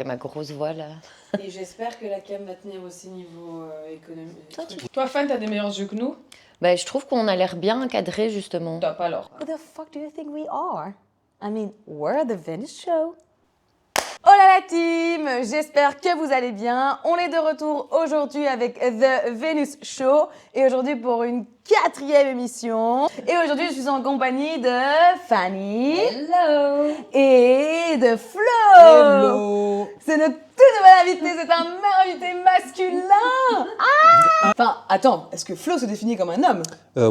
Et ma grosse voix là. Et j'espère que la cam va tenir aussi niveau économique. Toi, Fan, t'as des meilleurs yeux que nous? Bah, je trouve qu'on a l'air bien encadré justement. Top alors. Who the fuck do you think we are? I mean, we're the Venus Show. Oh là la team, j'espère que vous allez bien. On est de retour aujourd'hui avec The Venus Show et aujourd'hui pour une 4e émission. Et aujourd'hui, je suis en compagnie de Fanny. Hello. Et de Flo. Hello. C'est notre tout nouvel invité, c'est un invité masculin. Enfin, attends, est-ce que Flo se définit comme un homme?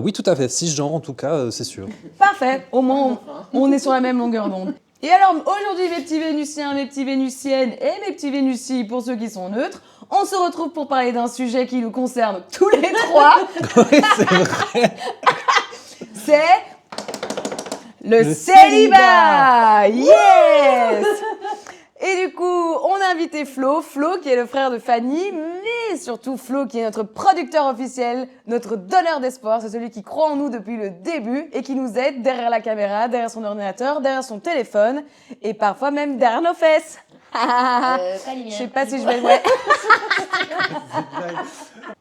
Oui, tout à fait. Cisgenre, en tout cas, c'est sûr. Parfait, au moins on est sur la même longueur d'onde. Et alors aujourd'hui mes petits Vénusiens, mes petites Vénusiennes et mes petits Vénusies pour ceux qui sont neutres, on se retrouve pour parler d'un sujet qui nous concerne tous les trois. Oui, c'est vrai. C'est le Le célibat. Yes. Et du coup, on a invité Flo qui est le frère de Fanny, mais surtout Flo qui est notre producteur officiel, notre donneur d'espoir, c'est celui qui croit en nous depuis le début et qui nous aide derrière la caméra, derrière son ordinateur, derrière son téléphone et parfois même derrière nos fesses. Je sais pas si je vais... Ouais.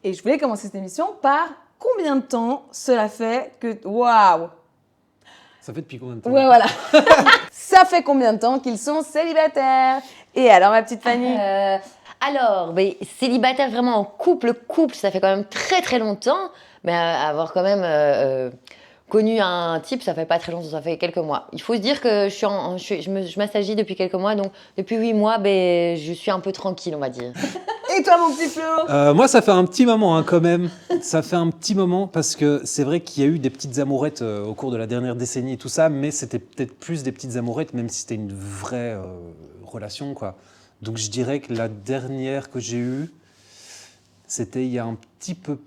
Et je voulais commencer cette émission par combien de temps cela fait que... Waouh. Ça fait depuis combien de temps? Ouais, voilà. Ça fait combien de temps qu'ils sont célibataires? Et alors, ma petite Fanny? Alors, mais célibataire vraiment en couple, ça fait quand même très très longtemps, mais avoir quand même connu un type, ça fait pas très longtemps, ça fait quelques mois. Il faut se dire que je m'assagis depuis quelques mois, donc depuis 8 mois, ben, je suis un peu tranquille, on va dire. Et toi, mon petit Flo? Moi, ça fait un petit moment hein, quand même. Ça fait un petit moment parce que c'est vrai qu'il y a eu des petites amourettes au cours de la dernière décennie et tout ça, mais c'était peut-être plus des petites amourettes, même si c'était une vraie relation, quoi. Donc je dirais que la dernière que j'ai eue, c'était il y a un petit peu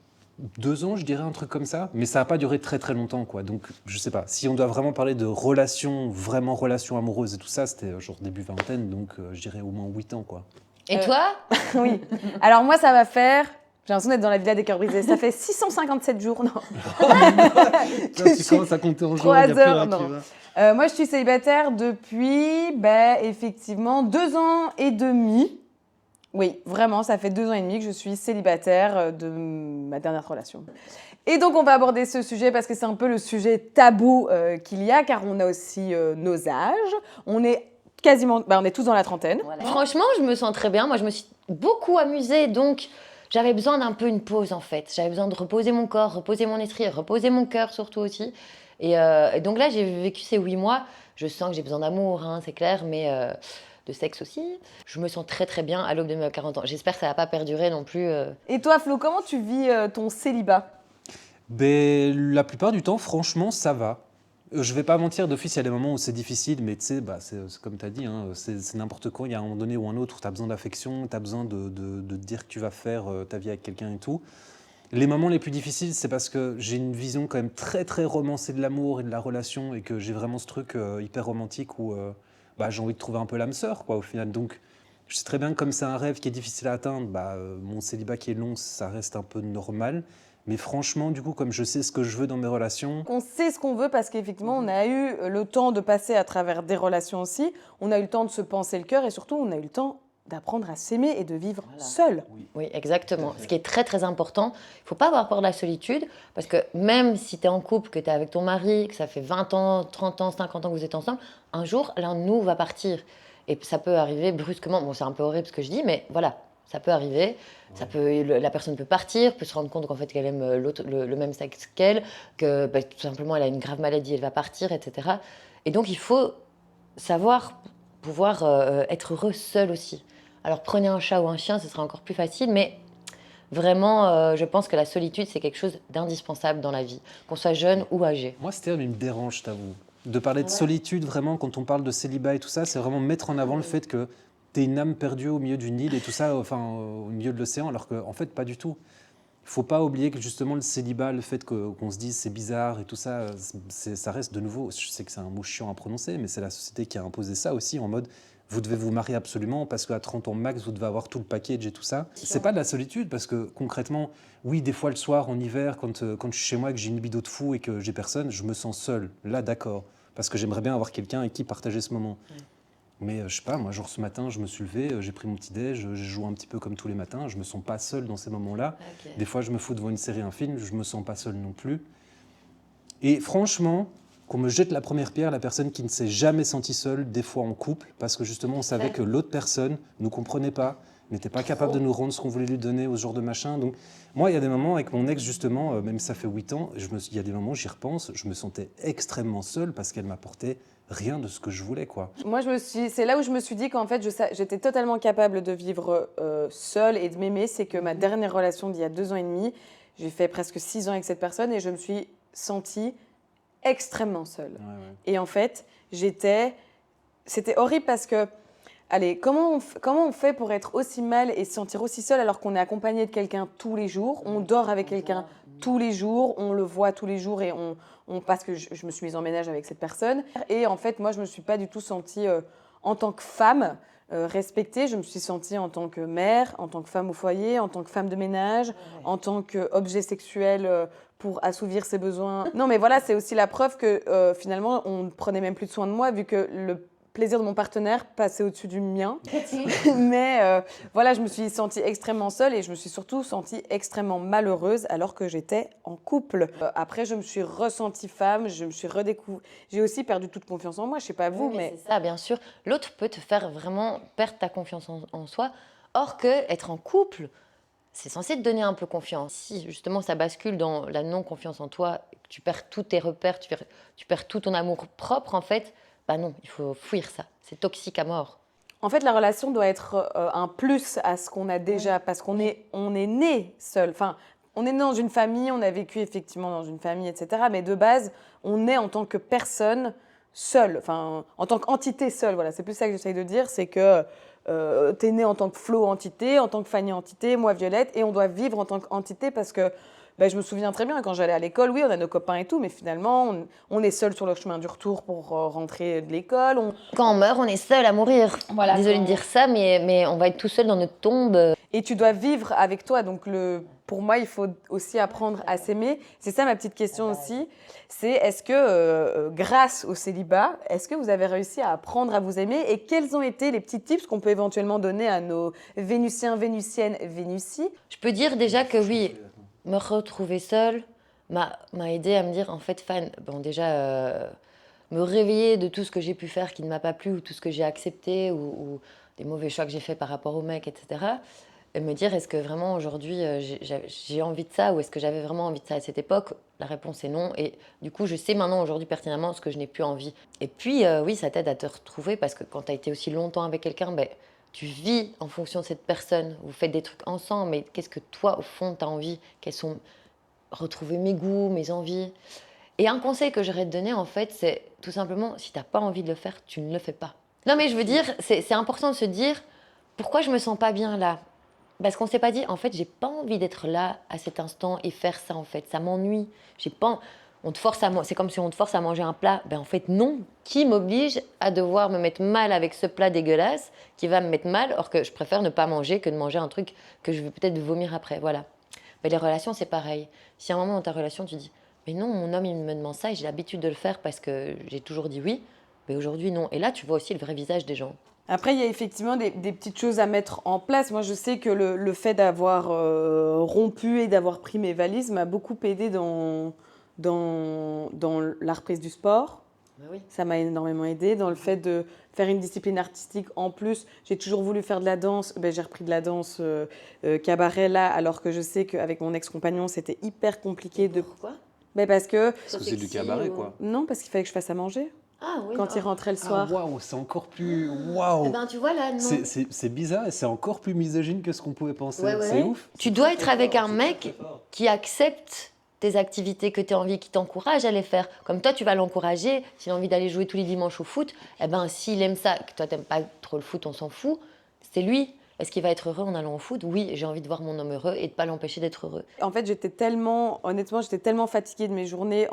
2 ans, je dirais, un truc comme ça. Mais ça n'a pas duré très très longtemps, quoi. Donc je sais pas. Si on doit vraiment parler de relations, vraiment relations amoureuses et tout ça, c'était genre début vingtaine, donc je dirais au moins 8 ans, quoi. Et toi? Oui. Alors, moi, ça va faire... J'ai l'impression d'être dans la Villa des Cœurs Brisés. Ça fait 657 jours, non? Tu commences à compter en jours, 3 il y a plus heures, rien non. qui va. Moi, je suis célibataire depuis, effectivement, 2 ans et demi. Oui, vraiment, ça fait 2 ans et demi que je suis célibataire de ma dernière relation. Et donc, on va aborder ce sujet parce que c'est un peu le sujet tabou qu'il y a, car on a aussi nos âges. On est quasiment, on est tous dans la trentaine. Voilà. Franchement, je me sens très bien. Moi, je me suis beaucoup amusée, donc j'avais besoin d'un peu une pause en fait. J'avais besoin de reposer mon corps, reposer mon esprit, reposer mon cœur surtout aussi. Et donc là, j'ai vécu ces 8 mois. Je sens que j'ai besoin d'amour, hein, c'est clair, mais de sexe aussi. Je me sens très très bien à l'aube de mes 40 ans. J'espère que ça va pas perdurer non plus. Et toi, Flo, comment tu vis ton célibat? Ben, la plupart du temps, franchement, ça va. Je vais pas mentir, d'office, il y a des moments où c'est difficile, mais tu sais, c'est comme tu as dit, hein, c'est n'importe quoi. Il y a un moment donné ou un autre où tu as besoin d'affection, tu as besoin de te dire que tu vas faire ta vie avec quelqu'un et tout. Les moments les plus difficiles, c'est parce que j'ai une vision quand même très très romancée de l'amour et de la relation et que j'ai vraiment ce truc hyper romantique où j'ai envie de trouver un peu l'âme sœur, quoi, au final. Donc, je sais très bien que comme c'est un rêve qui est difficile à atteindre, mon célibat qui est long, ça reste un peu normal. Mais franchement, du coup, comme je sais ce que je veux dans mes relations... On sait ce qu'on veut parce qu'effectivement, on a eu le temps de passer à travers des relations aussi. On a eu le temps de se penser le cœur et surtout, on a eu le temps d'apprendre à s'aimer et de vivre seul. Oui, exactement. Ce qui est très très important, il faut pas avoir peur de la solitude, parce que même si tu es en couple, que tu es avec ton mari, que ça fait 20 ans, 30 ans, 50 ans que vous êtes ensemble, un jour, l'un de nous va partir. Et ça peut arriver brusquement. Bon, c'est un peu horrible ce que je dis, mais voilà, ça peut arriver. La personne peut partir, peut se rendre compte qu'en fait, qu'elle aime le même sexe qu'elle, que tout simplement, elle a une grave maladie, elle va partir, etc. Et donc, il faut savoir pouvoir être heureux seul aussi. Alors prenez un chat ou un chien, ce sera encore plus facile, mais vraiment, je pense que la solitude, c'est quelque chose d'indispensable dans la vie, qu'on soit jeune ou âgé. Moi, ce terme, il me dérange, je t'avoue. De parler de solitude, vraiment, quand on parle de célibat et tout ça, c'est vraiment mettre en avant le fait que t'es une âme perdue au milieu d'une île et tout ça, enfin, au milieu de l'océan, alors qu'en fait, pas du tout. Il faut pas oublier que justement, le célibat, le fait qu'on se dise c'est bizarre et tout ça, ça reste de nouveau, je sais que c'est un mot chiant à prononcer, mais c'est la société qui a imposé ça aussi, en mode vous devez vous marier absolument parce qu'à 30 ans max, vous devez avoir tout le package et tout ça. C'est pas de la solitude parce que concrètement, oui, des fois le soir, en hiver, quand je suis chez moi et que j'ai une libido de fou et que j'ai personne, je me sens seul. Là, d'accord. Parce que j'aimerais bien avoir quelqu'un avec qui partager ce moment. Mais je sais pas, moi, genre ce matin, je me suis levé, j'ai pris mon petit-déj, j'ai joué un petit peu comme tous les matins. Je me sens pas seul dans ces moments-là. Ok. Des fois, je me fous devant une série, un film, je me sens pas seul non plus. Et franchement, qu'on me jette la première pierre, la personne qui ne s'est jamais sentie seule, des fois en couple, parce que justement, on savait que l'autre personne ne nous comprenait pas, n'était pas capable de nous rendre ce qu'on voulait lui donner, au genre de machin. Donc, moi, il y a des moments avec mon ex, justement, même si ça fait 8 ans, il y a des moments, j'y repense, je me sentais extrêmement seul parce qu'elle m'apportait rien de ce que je voulais, quoi. Moi, c'est là où je me suis dit qu'en fait, j'étais totalement capable de vivre seule et de m'aimer. C'est que ma dernière relation d'il y a 2 ans et demi, j'ai fait presque 6 ans avec cette personne et je me suis sentie extrêmement seule. Ouais. Et en fait, c'était horrible parce que, allez, comment on fait pour être aussi mal et se sentir aussi seul alors qu'on est accompagné de quelqu'un tous les jours, on dort avec quelqu'un tous les jours, on le voit tous les jours et parce que je me suis mise en ménage avec cette personne. Et en fait, moi, je me suis pas du tout sentie en tant que femme respectée. Je me suis sentie en tant que mère, en tant que femme au foyer, en tant que femme de ménage, en tant qu'objet sexuel pour assouvir ses besoins. Non, mais voilà, c'est aussi la preuve que finalement, on ne prenait même plus de soin de moi vu que le plaisir de mon partenaire passait au-dessus du mien. Mais voilà, je me suis sentie extrêmement seule et je me suis surtout sentie extrêmement malheureuse alors que j'étais en couple. Après, je me suis ressentie femme, je me suis redécouverte. J'ai aussi perdu toute confiance en moi, je sais pas vous, Oui, mais c'est ça, bien sûr. L'autre peut te faire vraiment perdre ta confiance en soi. Or que être en couple, c'est censé te donner un peu confiance. Si justement ça bascule dans la non-confiance en toi, que tu perds tous tes repères, tu perds tout ton amour propre, en fait, bah non, il faut fuir ça. C'est toxique à mort. en fait, la relation doit être un plus à ce qu'on a déjà, parce qu'on est né seul. Enfin, on est né dans une famille, on a vécu effectivement dans une famille, etc. Mais de base, on est en tant que personne seule, enfin, en tant qu'entité seule. Voilà, c'est plus ça que j'essaye de dire, c'est que t'es né en tant que Flo entité, en tant que Fanny entité, moi Violette, et on doit vivre en tant qu'entité parce que je me souviens très bien quand j'allais à l'école, oui, on a nos copains et tout, mais finalement, on est seul sur le chemin du retour pour rentrer de l'école. Quand on meurt, on est seul à mourir. Voilà, Désolée quand- de dire ça, mais on va être tout seul dans notre tombe. Et tu dois vivre avec toi. Donc, pour moi, il faut aussi apprendre à s'aimer. C'est ça ma petite question aussi. C'est est-ce que, grâce au célibat, est-ce que vous avez réussi à apprendre à vous aimer? Et quels ont été les petits tips qu'on peut éventuellement donner à nos Vénusiens, Vénusiennes, Vénusies? Je peux dire déjà que oui, me retrouver seule m'a aidé à me dire, en fait, Fan, bon, déjà, me réveiller de tout ce que j'ai pu faire qui ne m'a pas plu, ou tout ce que j'ai accepté, ou des mauvais choix que j'ai faits par rapport au mec, etc. Et me dire, est-ce que vraiment aujourd'hui j'ai envie de ça, ou est-ce que j'avais vraiment envie de ça à cette époque? La réponse est non. Et du coup, je sais maintenant aujourd'hui pertinemment ce que je n'ai plus envie. Et puis, oui, ça t'aide à te retrouver parce que quand tu as été aussi longtemps avec quelqu'un, tu vis en fonction de cette personne. Vous faites des trucs ensemble, mais qu'est-ce que toi, au fond, tu as envie? Quels sont retrouver mes goûts, mes envies? Et un conseil que j'aurais te donner, en fait, c'est tout simplement, si tu n'as pas envie de le faire, tu ne le fais pas. Non, mais je veux dire, c'est important de se dire, pourquoi je me sens pas bien là? Parce qu'on s'est pas dit, en fait, j'ai pas envie d'être là à cet instant et faire ça, en fait. Ça m'ennuie. J'ai pas... On te force c'est comme si on te force à manger un plat. Ben, en fait, non. Qui m'oblige à devoir me mettre mal avec ce plat dégueulasse qui va me mettre mal, or que je préfère ne pas manger que de manger un truc que je vais peut-être vomir après. Voilà. Mais les relations, c'est pareil. Si à un moment dans ta relation, tu dis, mais non, mon homme, il me demande ça et j'ai l'habitude de le faire parce que j'ai toujours dit oui, mais aujourd'hui, non. Et là, tu vois aussi le vrai visage des gens. Après, il y a effectivement des petites choses à mettre en place. Moi, je sais que le fait d'avoir rompu et d'avoir pris mes valises m'a beaucoup aidé dans la reprise du sport. Ben oui. Ça m'a énormément aidé. Dans le fait de faire une discipline artistique en plus, j'ai toujours voulu faire de la danse. J'ai repris de la danse cabaret là, alors que je sais qu'avec mon ex-compagnon, c'était hyper compliqué de... Pourquoi? Parce que... Parce que c'est du cabaret, quoi. Non, parce qu'il fallait que je fasse à manger Ah oui. quand il rentrait le Ah, soir. waouh, c'est encore plus... Waouh. Eh ben, tu vois là, non. C'est bizarre et c'est encore plus misogyne que ce qu'on pouvait penser. Ouais, ouais. C'est ouf. Tu dois être avec un mec qui accepte tes activités que tu as envie, qui t'encourage à les faire. Comme toi, tu vas l'encourager. S'il a envie d'aller jouer tous les dimanches au foot, eh ben, s'il aime ça, que toi, t'aimes pas trop le foot, on s'en fout, c'est lui. Est-ce qu'il va être heureux en allant au foot? Oui, j'ai envie de voir mon homme heureux et de pas l'empêcher d'être heureux. En fait, honnêtement, j'étais tellement fatiguée de mes journées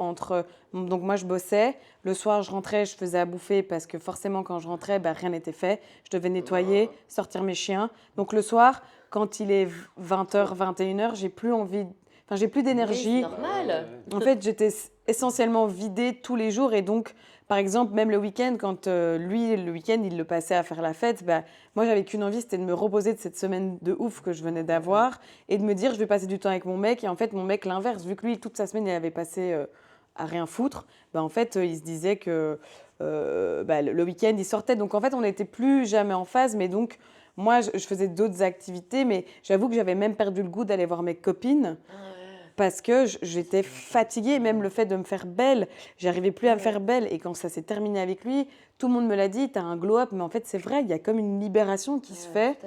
donc moi, je bossais. Le soir, je rentrais, je faisais à bouffer parce que forcément, quand je rentrais, rien n'était fait. Je devais nettoyer, sortir mes chiens. Donc le soir, quand il est 20h, 21h, j'ai plus envie... j'ai plus d'énergie. Oui, c'est normal. En fait, j'étais essentiellement vidée tous les jours et donc par exemple, même le week-end, quand lui, le week-end, il le passait à faire la fête, bah, moi, j'avais qu'une envie, c'était de me reposer de cette semaine de ouf que je venais d'avoir et de me dire, je vais passer du temps avec mon mec. Et en fait, mon mec, l'inverse, vu que lui, toute sa semaine, il avait passé à rien foutre, bah, en fait, il se disait que bah, le week-end, il sortait. Donc, en fait, on n'était plus jamais en phase. Mais donc, moi, je faisais d'autres activités, mais j'avoue que j'avais même perdu le goût d'aller voir mes copines. Parce que j'étais fatiguée, même le fait de me faire belle, j'arrivais plus à me faire belle. Et quand ça s'est terminé avec lui, tout le monde me l'a dit, t'as un glow-up, mais en fait c'est vrai, il y a comme une libération qui se fait.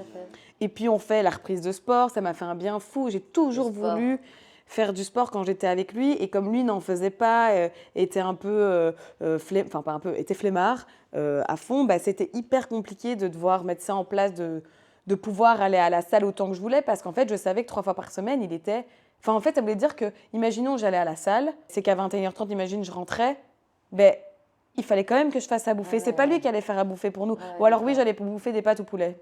Et puis on fait la reprise de sport, ça m'a fait un bien fou. J'ai toujours voulu faire du sport quand j'étais avec lui, et comme lui n'en faisait pas, était un peu, enfin pas un peu, était flemmard à fond, bah, c'était hyper compliqué de devoir mettre ça en place, de pouvoir aller à la salle autant que je voulais, parce qu'en fait je savais que 3 fois par semaine, il était... Enfin, en fait, ça voulait dire que, imaginons, j'allais à la salle, c'est qu'à 21h30, imagine, je rentrais, ben, il fallait quand même que je fasse à bouffer. C'est pas lui qui allait faire à bouffer pour nous. Ou alors, oui, j'allais bouffer des pâtes au poulet.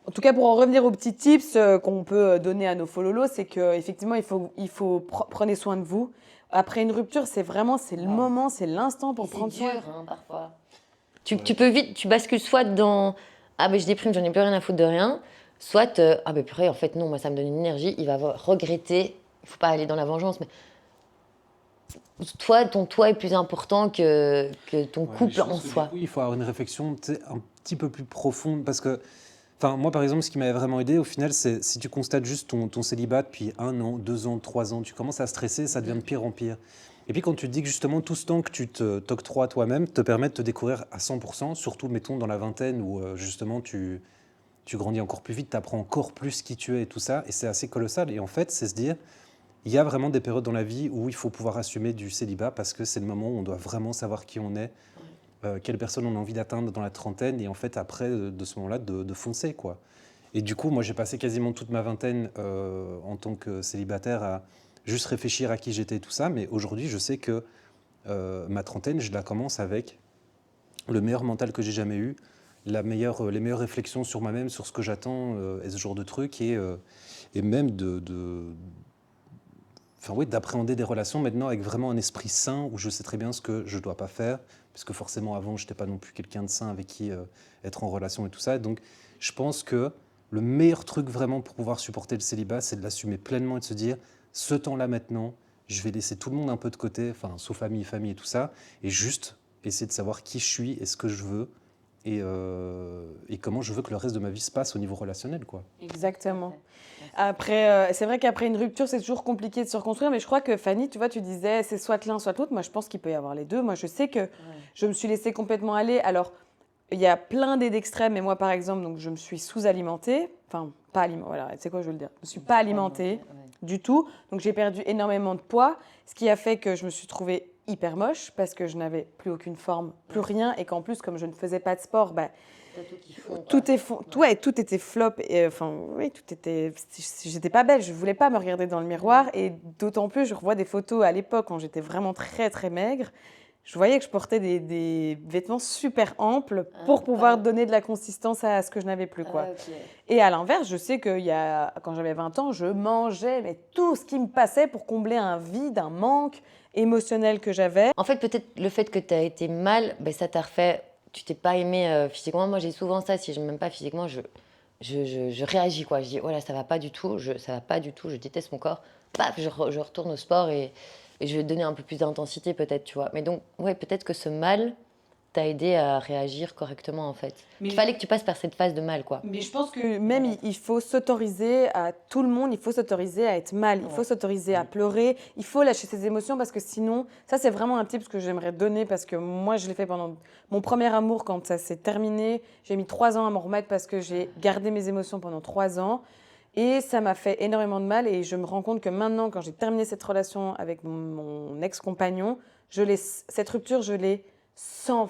En tout cas, pour en revenir aux petits tips qu'on peut donner à nos fololos, c'est qu'effectivement, prenez soin de vous. Après une rupture, c'est le moment, c'est l'instant pour prendre soin. C'est dur, hein, parfois. Tu peux vite, tu bascules soit dans « Ah ben je déprime, j'en ai plus rien à foutre de rien », soit « Ah ben purée, en fait non, moi ça me donne une énergie, il va regretter ». Il ne faut pas aller dans la vengeance, mais ton toi est plus important que ton couple en soi. Oui, il faut avoir une réflexion un petit peu plus profonde parce que, moi par exemple, ce qui m'avait vraiment aidé au final, c'est si tu constates juste ton célibat depuis 1 an, 2 ans, 3 ans, tu commences à stresser, ça devient de pire en pire. Et puis quand tu te dis que justement tout ce temps que tu t'octroies toi-même te permet de te découvrir à 100%, surtout mettons dans la vingtaine où justement tu grandis encore plus vite, tu apprends encore plus qui tu es et tout ça, et c'est assez colossal. Et en fait, c'est se dire... Il y a vraiment des périodes dans la vie où il faut pouvoir assumer du célibat parce que c'est le moment où on doit vraiment savoir qui on est, quelle personne on a envie d'atteindre dans la trentaine et en fait après de ce moment-là de foncer quoi. Et du coup moi j'ai passé quasiment toute ma vingtaine en tant que célibataire à juste réfléchir à qui j'étais et tout ça, mais aujourd'hui je sais que ma trentaine je la commence avec le meilleur mental que j'ai jamais eu, les meilleures réflexions sur moi-même, sur ce que j'attends et ce genre de trucs et même d'appréhender des relations maintenant avec vraiment un esprit sain où je sais très bien ce que je ne dois pas faire, parce que forcément avant je n'étais pas non plus quelqu'un de sain avec qui être en relation et tout ça. Donc je pense que le meilleur truc vraiment pour pouvoir supporter le célibat, c'est de l'assumer pleinement et de se dire ce temps-là maintenant, je vais laisser tout le monde un peu de côté, sauf famille et tout ça, et juste essayer de savoir qui je suis et ce que je veux et comment je veux que le reste de ma vie se passe au niveau relationnel, quoi. Exactement. Après, c'est vrai qu'après une rupture, c'est toujours compliqué de se reconstruire, mais je crois que Fanny, tu vois, tu disais c'est soit l'un, soit l'autre. Moi, je pense qu'il peut y avoir les deux. Moi, je sais que je me suis laissée complètement aller. Alors, il y a plein d'aides extrêmes, mais moi, par exemple, donc, je me suis sous-alimentée. Enfin, pas alimentée, voilà, tu sais quoi, je veux le dire. Je ne me suis pas alimentée du tout. Donc, j'ai perdu énormément de poids, ce qui a fait que je me suis trouvée hyper moche parce que je n'avais plus aucune forme, plus rien, et qu'en plus, comme je ne faisais pas de sport, bah, tout était flop. Et, tout était. J'étais pas belle, je voulais pas me regarder dans le miroir, et d'autant plus, je revois des photos à l'époque quand j'étais vraiment très très maigre. Je voyais que je portais des vêtements super amples pour pouvoir donner de la consistance à ce que je n'avais plus, quoi. Et à l'inverse, je sais que quand j'avais 20 ans, je mangeais mais tout ce qui me passait pour combler un vide, un manque émotionnel que j'avais. En fait, peut-être le fait que tu as été mal, ça t'a refait... Tu t'es pas aimé physiquement. Moi, j'ai souvent ça. Si je m'aime pas physiquement, je réagis, quoi. Je dis, oh là, ça va pas du tout. Ça va pas du tout. Je déteste mon corps. Paf, je retourne au sport et je vais donner un peu plus d'intensité, peut-être, tu vois. Mais donc, ouais, peut-être que ce mal t'a aidé à réagir correctement, en fait. Il fallait que tu passes par cette phase de mal, quoi. Mais je pense que même il faut s'autoriser à tout le monde, il faut s'autoriser à être mal, il faut s'autoriser à pleurer, il faut lâcher ses émotions, parce que sinon, ça c'est vraiment un tip que j'aimerais donner, parce que moi je l'ai fait pendant mon premier amour. Quand ça s'est terminé, j'ai mis 3 ans à m'en remettre parce que j'ai gardé mes émotions pendant 3 ans. Et ça m'a fait énormément de mal, et je me rends compte que maintenant, quand j'ai terminé cette relation avec mon ex-compagnon, cette rupture, je l'ai 100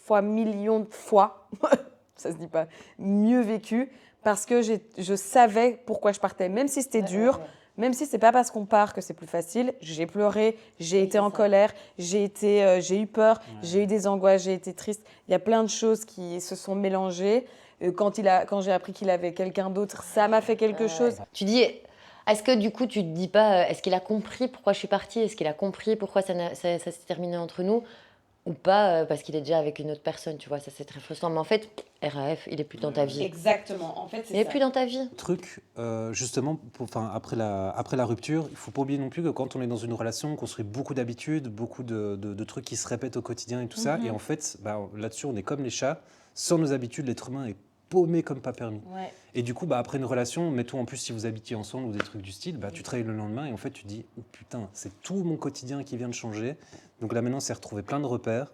fois, millions de fois, ça se dit pas, mieux vécu, parce que je savais pourquoi je partais, même si c'était dur, même si c'est pas parce qu'on part que c'est plus facile. J'ai pleuré, j'ai été en colère, j'ai eu peur, j'ai eu des angoisses, j'ai été triste. Il y a plein de choses qui se sont mélangées. Quand j'ai appris qu'il avait quelqu'un d'autre, ça m'a fait quelque chose. Tu dis, est-ce que du coup, tu te dis pas, est-ce qu'il a compris pourquoi je suis partie? Est-ce qu'il a compris pourquoi ça s'est terminé entre nous? ou pas parce qu'il est déjà avec une autre personne, tu vois, ça c'est très frustrant. Mais en fait, RAF, il est plus dans ta vie. Exactement, en fait, c'est Il est ça. plus dans ta vie. Truc, justement, après la rupture, il ne faut pas oublier non plus que quand on est dans une relation, on construit beaucoup d'habitudes, beaucoup de trucs qui se répètent au quotidien et tout ça. Et en fait, là-dessus, on est comme les chats. Sans nos habitudes, l'être humain est paumé comme pas permis. Ouais. Et du coup, après une relation, mettons en plus si vous habitiez ensemble ou des trucs du style, tu te réveilles le lendemain et en fait, tu te dis oh, putain, c'est tout mon quotidien qui vient de changer. Donc là, maintenant, c'est retrouver plein de repères.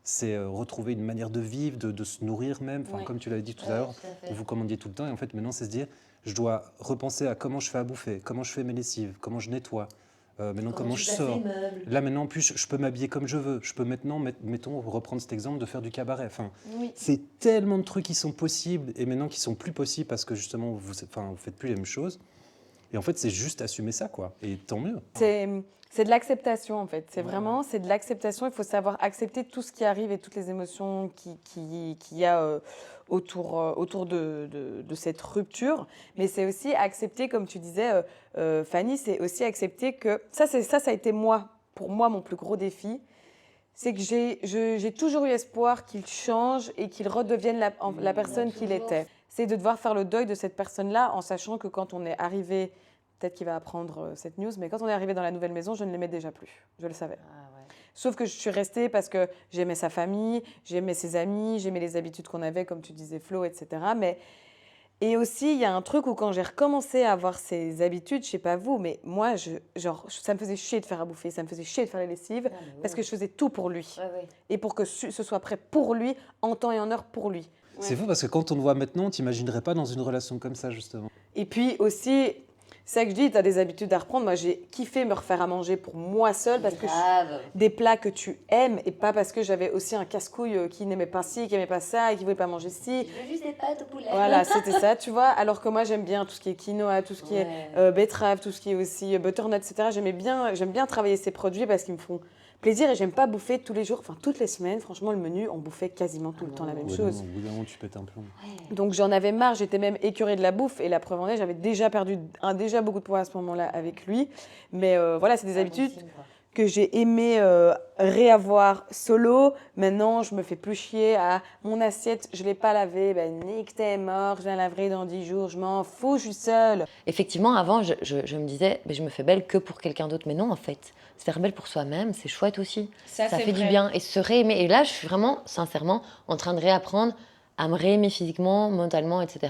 C'est retrouver une manière de vivre, de se nourrir même, Ouais. comme tu l'avais dit tout à l'heure, vous commandiez tout le temps. Et en fait, maintenant, c'est se dire, je dois repenser à comment je fais à bouffer, comment je fais mes lessives, comment je nettoie, maintenant comment je sors. Là, maintenant, en plus, je peux m'habiller comme je veux. Je peux maintenant, mettons, reprendre cet exemple de faire du cabaret. Enfin, Oui. c'est tellement de trucs qui sont possibles et maintenant qui sont plus possibles parce que justement, vous faites plus les mêmes choses. Et en fait, c'est juste assumer ça, quoi. Et tant mieux. C'est de l'acceptation en fait. C'est Ouais. vraiment, c'est de l'acceptation. Il faut savoir accepter tout ce qui arrive et toutes les émotions qu'il y a autour de cette rupture. Mais c'est aussi accepter, comme tu disais, Fanny, c'est aussi accepter que ça a été pour moi, mon plus gros défi. C'est que j'ai toujours eu espoir qu'il change et qu'il redevienne la personne qu'il était. C'est de devoir faire le deuil de cette personne-là en sachant que quand on est arrivé, peut-être qu'il va apprendre cette news, mais quand on est arrivé dans la nouvelle maison, je ne l'aimais déjà plus. Je le savais. Sauf que je suis restée parce que j'aimais sa famille, j'aimais ses amis, j'aimais les habitudes qu'on avait, comme tu disais, Flo, etc. Et aussi, il y a un truc où quand j'ai recommencé à avoir ces habitudes, je sais pas vous, mais moi, ça me faisait chier de faire à bouffer, ça me faisait chier de faire les lessives, parce que je faisais tout pour lui. Et pour que ce soit prêt pour lui, en temps et en heure pour lui. C'est fou parce que quand on le voit maintenant, on t'imaginerait pas dans une relation comme ça, justement. Et puis aussi, c'est ça que je dis, tu as des habitudes à reprendre. Moi, j'ai kiffé me refaire à manger pour moi seule parce que des plats que tu aimes et pas parce que j'avais aussi un casse-couille qui n'aimait pas ci, qui n'aimait pas ça et qui voulait pas manger ci. Je veux juste des pâtes au poulet. Voilà, c'était ça, tu vois. Alors que moi, j'aime bien tout ce qui est quinoa, tout ce qui est betterave, tout ce qui est aussi butternut, etc. J'aime bien travailler ces produits parce qu'ils me font plaisir et j'aime pas bouffer tous les jours, enfin toutes les semaines. Franchement, le menu, on bouffait quasiment tout le temps la même chose. Au bout d'un moment, tu pètes un plomb. Donc j'en avais marre, j'étais même écœurée de la bouffe et la preuve en est, j'avais déjà perdu déjà beaucoup de poids à ce moment-là avec lui. Mais voilà, c'est des habitudes que j'ai aimé réavoir solo. Maintenant, je me fais plus chier à mon assiette, je l'ai pas lavée, ben nique, t'es mort, je la laverai dans 10 jours, je m'en fous, je suis seule. Effectivement, avant, je me disais, mais je me fais belle que pour quelqu'un d'autre. Mais non, en fait, se faire belle pour soi-même, c'est chouette aussi. Ça c'est fait du vrai. bien et se réaimer. Et là, je suis vraiment, sincèrement, en train de réapprendre à me réaimer physiquement, mentalement, etc.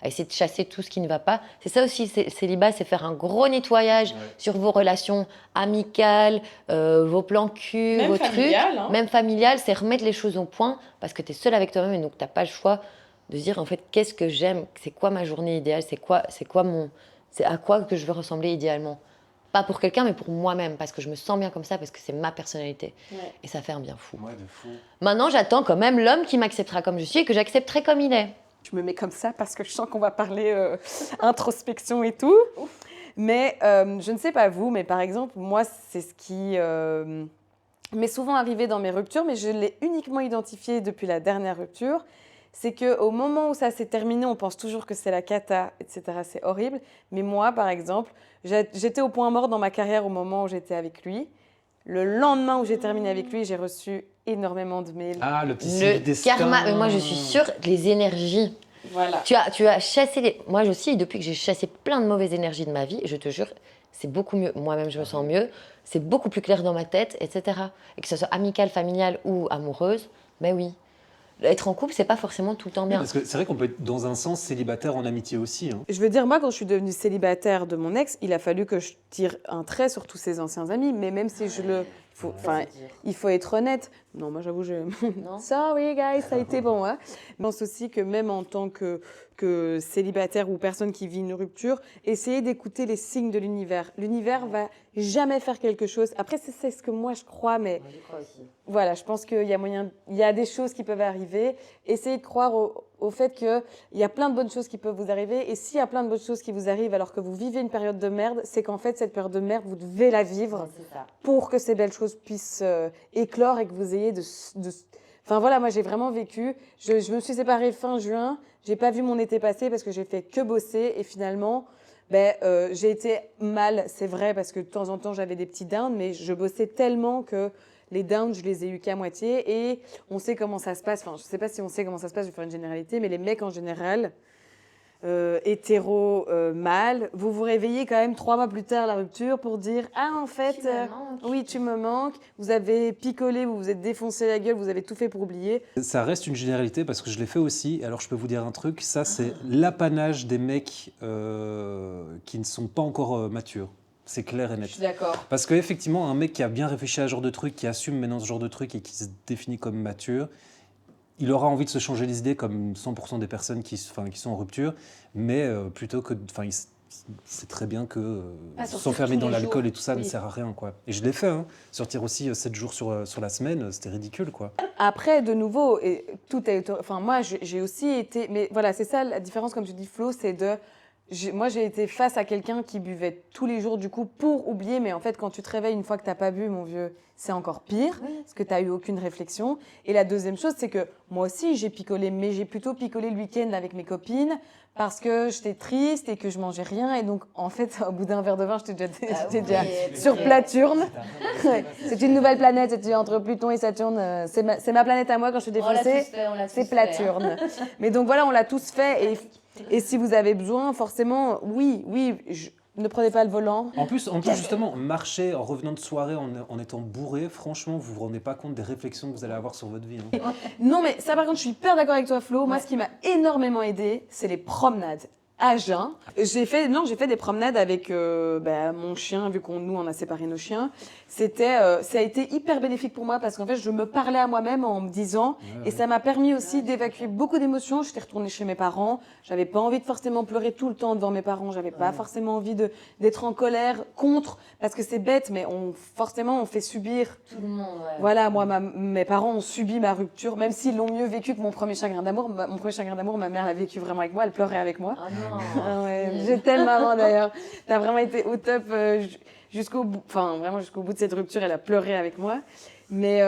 À essayer de chasser tout ce qui ne va pas. C'est ça aussi, célibat, c'est faire un gros nettoyage sur vos relations amicales, vos plans cul, Même vos familiales, trucs. hein. Même familiales, c'est remettre les choses au point parce que tu es seule avec toi-même et donc tu n'as pas le choix de dire en fait qu'est-ce que j'aime, c'est quoi ma journée idéale, c'est à quoi que je veux ressembler idéalement. Pas pour quelqu'un, mais pour moi-même, parce que je me sens bien comme ça, parce que c'est ma personnalité. Ouais. Et ça fait un bien fou. Ouais, de fou. Maintenant, j'attends quand même l'homme qui m'acceptera comme je suis et que j'accepterai comme il est. Je me mets comme ça parce que je sens qu'on va parler introspection et tout. Mais je ne sais pas vous, mais par exemple, moi, c'est ce qui m'est souvent arrivé dans mes ruptures, mais je l'ai uniquement identifié depuis la dernière rupture. C'est qu'au moment où ça s'est terminé, on pense toujours que c'est la cata, etc. C'est horrible. Mais moi, par exemple, j'étais au point mort dans ma carrière au moment où j'étais avec lui. Le lendemain où j'ai terminé avec lui, j'ai reçu énormément de mails. Ah, le petit signe du Le destin. karma, mais moi je suis sûre, les énergies. Voilà. Tu as chassé les. Moi aussi, depuis que j'ai chassé plein de mauvaises énergies de ma vie, je te jure, c'est beaucoup mieux. Moi-même, je me sens mieux. C'est beaucoup plus clair dans ma tête, etc. Et que ce soit amicale, familiale ou amoureuse, ben oui. Être en couple, c'est pas forcément tout le temps bien. Parce que c'est vrai qu'on peut être dans un sens célibataire en amitié aussi. Hein. Je veux dire, moi, quand je suis devenue célibataire de mon ex, il a fallu que je tire un trait sur tous ses anciens amis. Mais même si il faut être honnête. Non, moi, j'avoue, Non. Sorry, guys, ça a été bon. Hein. Je pense aussi que même en tant que célibataire ou personne qui vit une rupture, essayez d'écouter les signes de l'univers. L'univers va jamais faire quelque chose. Après, c'est ce que moi, je crois, mais voilà, je pense qu'il y a des choses qui peuvent arriver. Essayez de croire au fait qu'il y a plein de bonnes choses qui peuvent vous arriver. Et s'il y a plein de bonnes choses qui vous arrivent alors que vous vivez une période de merde, c'est qu'en fait, cette période de merde, vous devez la vivre pour que ces belles choses puissent éclore et que vous ayez Enfin voilà, moi j'ai vraiment vécu. Je me suis séparée fin juin. J'ai pas vu mon été passer parce que j'ai fait que bosser. Et finalement, j'ai été mal, c'est vrai, parce que de temps en temps, j'avais des petits downs. Mais je bossais tellement que Les downs, je les ai eus qu'à moitié et on sait comment ça se passe. Enfin, je sais pas si on sait comment ça se passe, je vais faire une généralité, mais les mecs en général, hétéro, mâles, vous vous réveillez quand même 3 mois plus tard la rupture pour dire « Ah, en fait, Tu me manques. oui, tu me manques. Vous avez picolé, vous vous êtes défoncé la gueule, vous avez tout fait pour oublier. » Ça reste une généralité parce que je l'ai fait aussi. Alors je peux vous dire un truc, ça c'est l'apanage des mecs qui ne sont pas encore matures. C'est clair et Je net. suis d'accord. Parce qu'effectivement, un mec qui a bien réfléchi à ce genre de truc, qui assume maintenant ce genre de truc et qui se définit comme mature, il aura envie de se changer les idées comme 100% des personnes qui sont en rupture, mais plutôt que... c'est très bien que Pas sortir s'enfermer tous dans les l'alcool jours. et tout ça ne Oui. sert à rien, quoi. Et je l'ai fait, hein. Sortir aussi 7 jours sur la semaine, c'était ridicule, quoi. Après, de nouveau, et tout est... Enfin, moi, j'ai aussi été... Mais voilà, c'est ça la différence, comme tu dis, Flo, c'est de... Moi, j'ai été face à quelqu'un qui buvait tous les jours, du coup, pour oublier. Mais en fait, quand tu te réveilles une fois que tu n'as pas bu, mon vieux, c'est encore pire, parce que tu n'as eu aucune réflexion. Et la deuxième chose, c'est que moi aussi, j'ai picolé, mais j'ai plutôt picolé le week-end avec mes copines parce que j'étais triste et que je mangeais rien. Et donc, en fait, au bout d'un verre de vin, j'étais déjà sur Platurne. Ouais. C'est une nouvelle planète, c'était entre Pluton et Saturne. C'est ma planète à moi quand je suis défoncée. C'est Platurne. Mais donc voilà, on l'a tous fait. Et si vous avez besoin, forcément, oui, ne prenez pas le volant. En plus, justement, marcher en revenant de soirée en étant bourré, franchement, vous vous rendez pas compte des réflexions que vous allez avoir sur votre vie, hein. Non, mais ça, par contre, je suis hyper d'accord avec toi, Flo. Moi, ce qui m'a énormément aidé, c'est les promenades. À jeun. J'ai fait des promenades avec mon chien, vu nous, on a séparé nos chiens. Ça a été hyper bénéfique pour moi parce qu'en fait, je me parlais à moi-même en me disant, et ça m'a permis aussi d'évacuer beaucoup d'émotions. J'étais retournée chez mes parents. J'avais pas envie de forcément pleurer tout le temps devant mes parents. J'avais pas forcément envie d'être en colère contre, parce que c'est bête, mais forcément, on fait subir. Tout le monde, ouais. Voilà, moi, mes parents ont subi ma rupture, même s'ils l'ont mieux vécu que mon premier chagrin d'amour. Mon premier chagrin d'amour, ma mère l'a vécu vraiment avec moi. Elle pleurait avec moi. Ah non. Ah ouais, je t'aime maman d'ailleurs. T'as vraiment été au top jusqu'au bout. Enfin, vraiment jusqu'au bout de cette rupture, elle a pleuré avec moi. Mais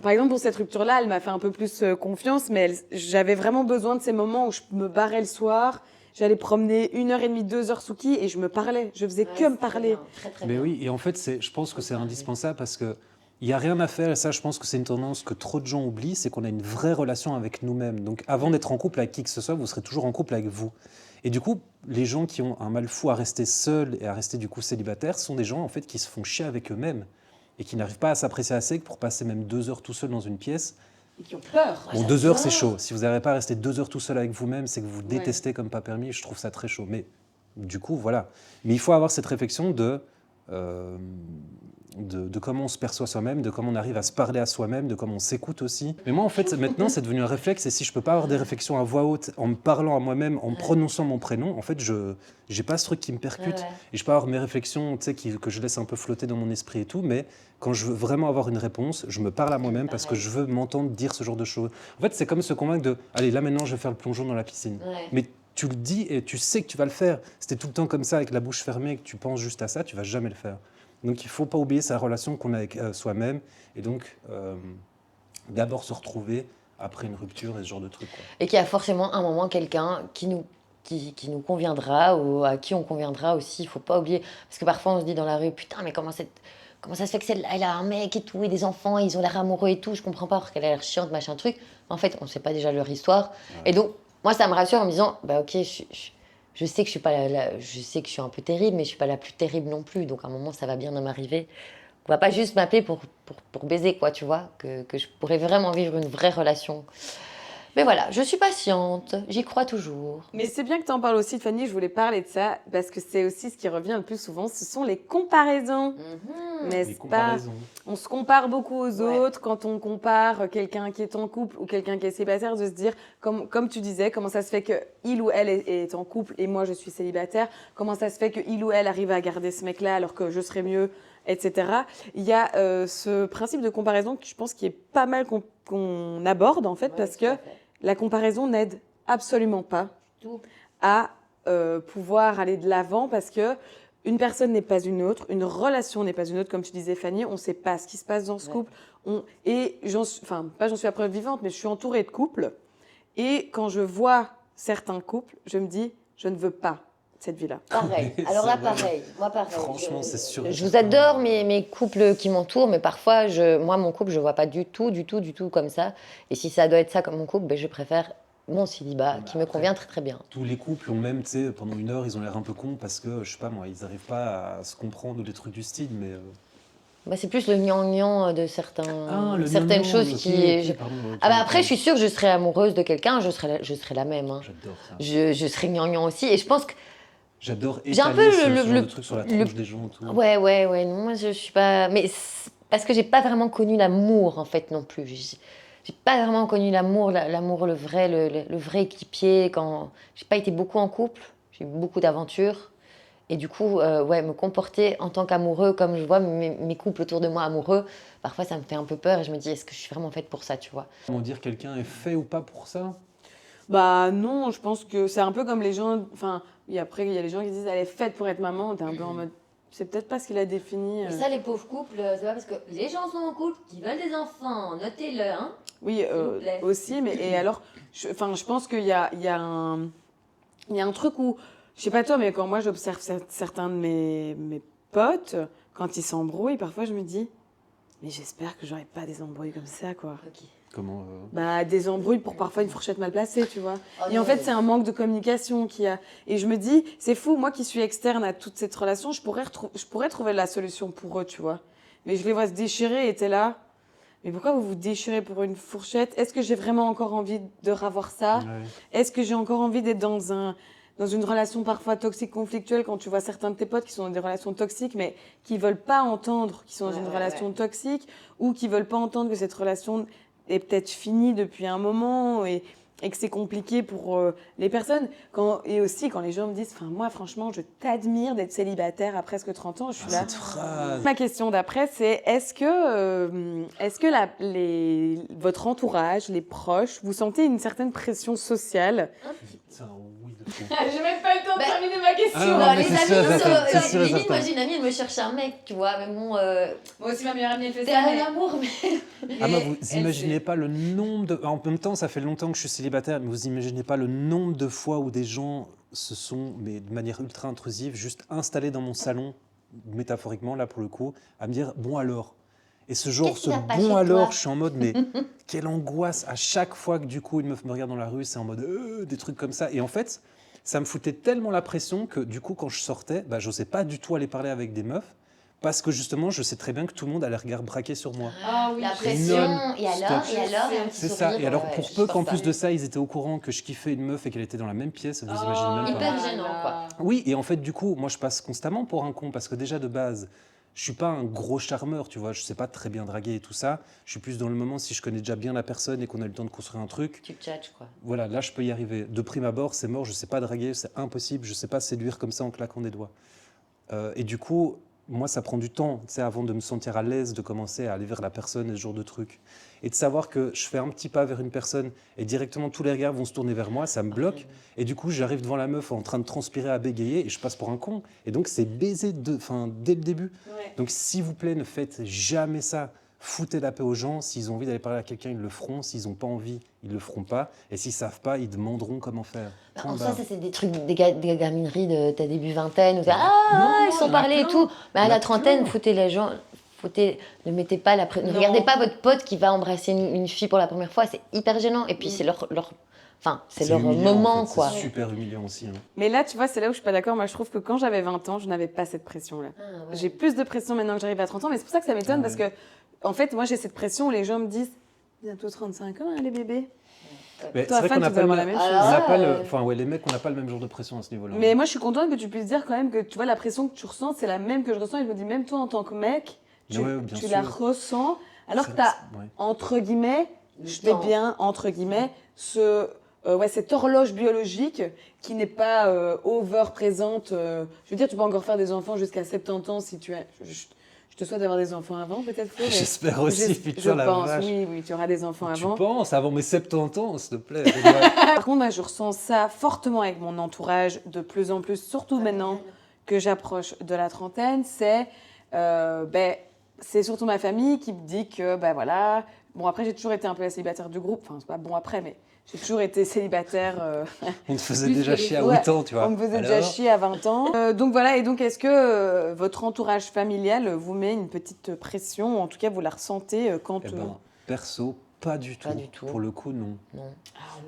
par exemple, pour cette rupture-là, elle m'a fait un peu plus confiance, mais j'avais vraiment besoin de ces moments où je me barrais le soir. J'allais promener 1h30, 2 heures Souki et je me parlais. Je faisais que me parler. Très Mais bien. oui, et en fait, je pense que c'est indispensable parce que il n'y a rien à faire, et ça, je pense que c'est une tendance que trop de gens oublient, c'est qu'on a une vraie relation avec nous-mêmes. Donc, avant d'être en couple avec qui que ce soit, vous serez toujours en couple avec vous. Et du coup, les gens qui ont un mal fou à rester seuls et à rester du coup célibataires sont des gens en fait qui se font chier avec eux-mêmes et qui n'arrivent pas à s'apprécier assez pour passer même 2 heures tout seul dans une pièce. Et qui ont peur. Bon, 2 heures, c'est chaud. Si vous n'arrivez pas à rester 2 heures tout seul avec vous-même, c'est que vous détestez comme pas permis. Je trouve ça très chaud. Mais du coup, voilà. Mais il faut avoir cette réflexion de comment on se perçoit soi-même, de comment on arrive à se parler à soi-même, de comment on s'écoute aussi. Mais moi, en fait, maintenant, c'est devenu un réflexe. Et si je peux pas avoir des réflexions à voix haute, en me parlant à moi-même, en prononçant mon prénom, en fait, je n'ai pas ce truc qui me percute. Ouais. Et je peux avoir mes réflexions, tu sais, que je laisse un peu flotter dans mon esprit et tout. Mais quand je veux vraiment avoir une réponse, je me parle à moi-même parce que je veux m'entendre dire ce genre de choses. En fait, c'est comme se convaincre de « Allez, là, maintenant, je vais faire le plongeon dans la piscine. Ouais. Mais tu le dis et tu sais que tu vas le faire. Si t'es tout le temps comme ça, avec la bouche fermée, et que tu penses juste à ça, tu vas jamais le faire. Donc il ne faut pas oublier sa relation qu'on a avec soi-même et donc d'abord se retrouver après une rupture et ce genre de trucs, quoi. Et qu'il y a forcément un moment quelqu'un qui nous conviendra ou à qui on conviendra aussi. Il ne faut pas oublier. Parce que parfois on se dit dans la rue, putain, mais comment ça se fait que celle-là, elle a un mec et tout, et des enfants, et ils ont l'air amoureux et tout, je comprends pas, parce qu'elle a l'air chiante, machin truc. En fait, on ne sait pas déjà leur histoire. Ouais. Et donc, moi, ça me rassure en me disant, bah ok, je sais que je suis pas je sais que je suis un peu terrible, mais je suis pas la plus terrible non plus. Donc à un moment, ça va bien de m'arriver. On va pas juste m'appeler pour baiser, quoi, tu vois, que je pourrais vraiment vivre une vraie relation. Mais voilà, je suis patiente, j'y crois toujours. Mais c'est bien que tu en parles aussi, Fanny, je voulais parler de ça, parce que c'est aussi ce qui revient le plus souvent, ce sont les comparaisons. N'est-ce pas ? On se compare beaucoup aux autres, quand on compare quelqu'un qui est en couple ou quelqu'un qui est célibataire, de se dire, comme tu disais, comment ça se fait qu'il ou elle est en couple et moi je suis célibataire, comment ça se fait qu'il ou elle arrive à garder ce mec-là alors que je serais mieux, etc. Il y a ce principe de comparaison que je pense qui est pas mal qu'on aborde en fait, parce que la comparaison n'aide absolument pas à pouvoir aller de l'avant, parce que une personne n'est pas une autre, une relation n'est pas une autre, comme tu disais Fanny, on ne sait pas ce qui se passe dans ce couple. Et j'en suis la preuve vivante, mais je suis entourée de couples. Et quand je vois certains couples, je me dis, je ne veux pas cette vie-là. Pareil. Oui, Alors c'est là, vrai. pareil. Moi, pareil. Franchement, c'est sûr et Je vous certain. adore, mes couples qui m'entourent, mais parfois, moi, mon couple, je ne vois pas du tout comme ça. Et si ça doit être ça comme mon couple, ben, je préfère mon célibat, Non, mais qui me après- convient très très bien. Tous les couples ont même, tu sais, pendant 1 heure, ils ont l'air un peu cons parce que, je sais pas moi, ils n'arrivent pas à se comprendre ou des trucs du style, mais... Bah, c'est plus le gnangnan de certaines choses ok, qui... ok, pardon, ok, Ah bah après, ok. je suis sûre que je serais amoureuse de quelqu'un, je serais la même. Hein. J'adore ça. Je serais gnangnan aussi. Et je pense que... J'adore J'ai un étaler peu ce le- genre le- de trucs sur la le- tronche des gens et tout. Ouais, non, moi je suis pas... Mais parce que j'ai pas vraiment connu l'amour, en fait, non plus. J'ai pas vraiment connu l'amour, l'amour, le vrai équipier. Quand... J'ai pas été beaucoup en couple, j'ai eu beaucoup d'aventures. Et du coup, ouais, me comporter en tant qu'amoureux, comme je vois mes couples autour de moi amoureux, parfois ça me fait un peu peur et je me dis, est-ce que je suis vraiment faite pour ça, tu vois? Comment dire quelqu'un est fait ou pas pour ça? Bah non, je pense que c'est un peu comme les gens. Enfin, et après, il y a les gens qui disent elle est faite pour être maman. T'es un peu en mode. C'est peut-être pas ce qu'il a défini. Et ça, les pauvres couples, c'est pas parce que les gens sont en couple qui veulent des enfants, notez-le, hein? Oui, vous plaît. aussi, mais et alors, je pense qu'il y a un truc où, je sais pas toi, mais quand moi j'observe certains de mes potes, quand ils s'embrouillent, parfois je me dis, mais j'espère que j'aurai pas des embrouilles comme ça, quoi. Ok. Comment Bah, des embrouilles pour parfois une fourchette mal placée, tu vois. Oh Et en non, fait, c'est un manque de communication qui a. Et je me dis, c'est fou, moi qui suis externe à toute cette relation, je pourrais trouver la solution pour eux, tu vois. Mais je les vois se déchirer et t'es là. Mais pourquoi vous vous déchirez pour une fourchette? Est-ce que j'ai vraiment encore envie de revoir ça? Ouais. Est-ce que j'ai encore envie d'être dans une relation parfois toxique, conflictuelle, quand tu vois certains de tes potes qui sont dans des relations toxiques, mais qui veulent pas entendre qu'ils sont dans une relation toxique, ou qui veulent pas entendre que cette relation est peut-être finie depuis un moment et que c'est compliqué pour les personnes. Et aussi quand les gens me disent, enfin moi franchement, je t'admire d'être célibataire à presque 30 ans, je suis là. Cette phrase. Ma question d'après, c'est est-ce que votre entourage, les proches, vous sentez une certaine pression sociale? C'est un oui de fou. J'ai même pas eu le temps de Bah, terminer ma question. Ah non, Non, mais les c'est sûr et amis, certain, c'est sûr et limite, certain. moi j'ai une amie, elle me cherche un mec, tu vois, mais bon, Moi aussi, ma meilleure amie, elle fait c'est ça. un mais- amour, mais... Ah bah mais vous elle, imaginez c'est- pas le nombre de... En même temps, ça fait longtemps que je suis célibataire, mais vous imaginez pas le nombre de fois où des gens se sont, mais de manière ultra intrusive, juste installés dans mon salon, métaphoriquement là pour le coup, à me dire « bon alors ». Et ce genre, Qu'est-ce ce qui va pas chez bon toi alors, je suis en mode mais quelle angoisse à chaque fois que du coup une meuf me regarde dans la rue, c'est en mode des trucs comme ça. Et en fait, ça me foutait tellement la pression que du coup quand je sortais, bah, j'osais pas du tout aller parler avec des meufs parce que justement je sais très bien que tout le monde a les regards braqués sur moi. Ah oui, La je pression, Non, et alors, stop. et un petit C'est ça. sourire, Et alors ouais, pour je peu supporte qu'en pas. plus de ça, ils étaient au courant que je kiffais une meuf et qu'elle était dans la même pièce, vous imaginez même pas. Hyper gênant, quoi. Oui, et en fait, du coup, moi, je passe constamment pour un con parce que déjà de base, je suis pas un gros charmeur, tu vois. Je sais pas très bien draguer et tout ça. Je suis plus dans le moment si je connais déjà bien la personne et qu'on a eu le temps de construire un truc. Tu tchatches, quoi. Voilà, là, je peux y arriver. De prime abord, c'est mort. Je sais pas draguer, c'est impossible. Je sais pas séduire comme ça en claquant des doigts. Et du coup, moi, ça prend du temps, tu sais, avant de me sentir à l'aise, de commencer à aller vers la personne et ce genre de trucs. Et de savoir que je fais un petit pas vers une personne et directement tous les regards vont se tourner vers moi, ça me bloque. Et du coup, j'arrive devant la meuf en train de transpirer, à bégayer et je passe pour un con. Et donc, c'est baiser dès le début. Donc, s'il vous plaît, ne faites jamais ça. Foutez la paix aux gens. S'ils ont envie d'aller parler à quelqu'un, ils le feront. S'ils n'ont pas envie, ils le feront pas. Et s'ils savent pas, ils demanderont comment faire. Bah, Point en soi, barre. ça, c'est des trucs, des gamineries de ta début vingtaine, où t'es, Non, ils sont il y en a parlés et plein. tout. Mais Il y à en la a trentaine, plein. foutez les gens, ne mettez pas ne Non. regardez pas votre pote qui va embrasser une fille pour la première fois, c'est hyper gênant. Et puis, c'est leur humiliant, moment, en fait. quoi. C'est super humiliant aussi. Hein. Mais là, tu vois, c'est là où je suis pas d'accord. Moi, je trouve que quand j'avais 20 ans, je n'avais pas cette pression-là. J'ai plus de pression maintenant que j'arrive à 30 ans, mais c'est pour ça que ça m'étonne, Ah parce que, en fait, moi, j'ai cette pression où les gens me disent bientôt 35 ans, hein, les bébés. Mais Toi, c'est vrai Fan, qu'on n'a tu pas dois le avoir la même. même chose. On n'a Ah, pas ouais. le. Enfin, ouais, les mecs, on n'a pas le même genre de pression à ce niveau-là. Mais moi, je suis contente que tu puisses dire quand même que, tu vois, la pression que tu ressens, c'est la même que je ressens. Et je me dis, même toi, en tant que mec, tu, Ouais, bien tu sûr. la ressens, alors que C'est- tu as, ouais. entre guillemets, Le je vais temps. bien, entre guillemets, cette horloge biologique qui n'est pas over-présente. Je veux dire, tu peux encore faire des enfants jusqu'à 70 ans si tu as... Je te souhaite d'avoir des enfants avant, peut-être, Flo, mais J'espère aussi, je putain, la pense, vache. oui, tu auras des enfants Tu avant. penses avant mes 70 ans, s'il te plaît. Par contre, moi, je ressens ça fortement avec mon entourage, de plus en plus, surtout maintenant que j'approche de la trentaine. C'est surtout ma famille qui me dit que, voilà, Bon, après, j'ai toujours été un peu la célibataire du groupe. Enfin, c'est pas bon après, mais j'ai toujours été célibataire. On te faisait Plus déjà que les chier à fois. 8 ans, tu vois. On me faisait déjà Alors chier à 20 ans. Donc voilà, et donc est-ce que votre entourage familial vous met une petite pression, ou en tout cas vous la ressentez quand... Eh ben, perso, pas du tout. Pas du tout. Pour le coup, non. Non.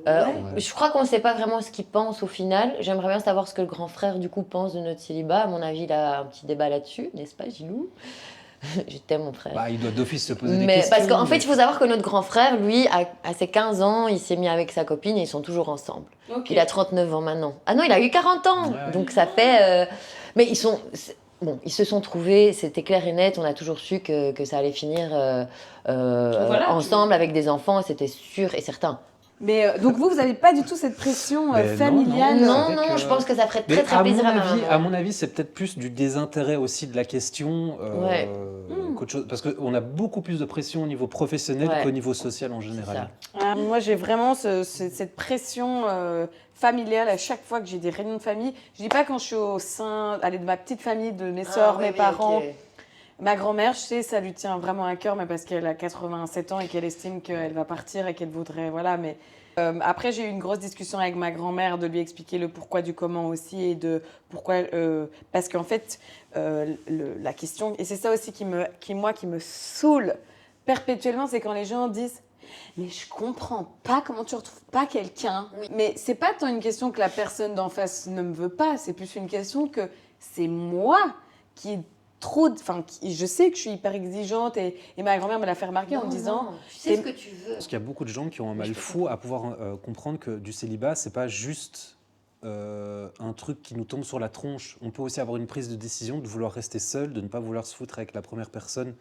Ouais. Je crois qu'on ne sait pas vraiment ce qu'il pense au final. J'aimerais bien savoir ce que le grand frère du coup pense de notre célibat. À mon avis, il a un petit débat là-dessus, n'est-ce pas, Gilou? Je t'aime, mon frère. Bah, il doit d'office se poser des Mais questions. parce qu'en fait, mais- il faut savoir que notre grand frère, lui, à ses 15 ans, il s'est mis avec sa copine et ils sont toujours ensemble. Ok. Il a 39 ans maintenant. Ah non, il a eu 40 ans. Ouais. Donc ça fait. Mais bon, ils se sont trouvés, c'était clair et net. On a toujours su que ça allait finir Voilà, ensemble avec des enfants. C'était sûr et certain. Mais donc vous n'avez pas du tout cette pression Mais non, familiale non. Non, avec, non, je pense que ça ferait Mais très très plaisir à ma maman. à mon avis, c'est peut-être plus du désintérêt aussi de la question Ouais. qu'autre chose. Parce qu'on a beaucoup plus de pression au niveau professionnel Ouais. qu'au niveau social en C'est général. ça. Moi, j'ai vraiment cette pression familiale à chaque fois que j'ai des réunions de famille. Je dis pas quand je suis au sein de ma petite famille, de mes sœurs, Ah, oui, mes oui, parents. ok. Ma grand-mère, je sais, ça lui tient vraiment à cœur, mais parce qu'elle a 87 ans et qu'elle estime qu'elle va partir et qu'elle voudrait, voilà. Mais après, j'ai eu une grosse discussion avec ma grand-mère de lui expliquer le pourquoi du comment aussi et de pourquoi, parce qu'en fait, la question, et c'est ça aussi qui me saoule perpétuellement, c'est quand les gens disent. Mais je comprends pas comment tu retrouves pas quelqu'un. Oui. Mais c'est pas tant une question que la personne d'en face ne me veut pas, c'est plus une question que c'est moi qui je sais que je suis hyper exigeante et ma grand-mère me l'a fait remarquer en me disant Non, tu sais ce que tu veux. Parce qu'il y a beaucoup de gens qui ont un Oui, mal je te fou à pouvoir comprendre que du célibat, c'est pas juste un truc qui nous tombe sur la tronche. On peut aussi avoir une prise de décision de vouloir rester seul, de ne pas vouloir se foutre avec la première personne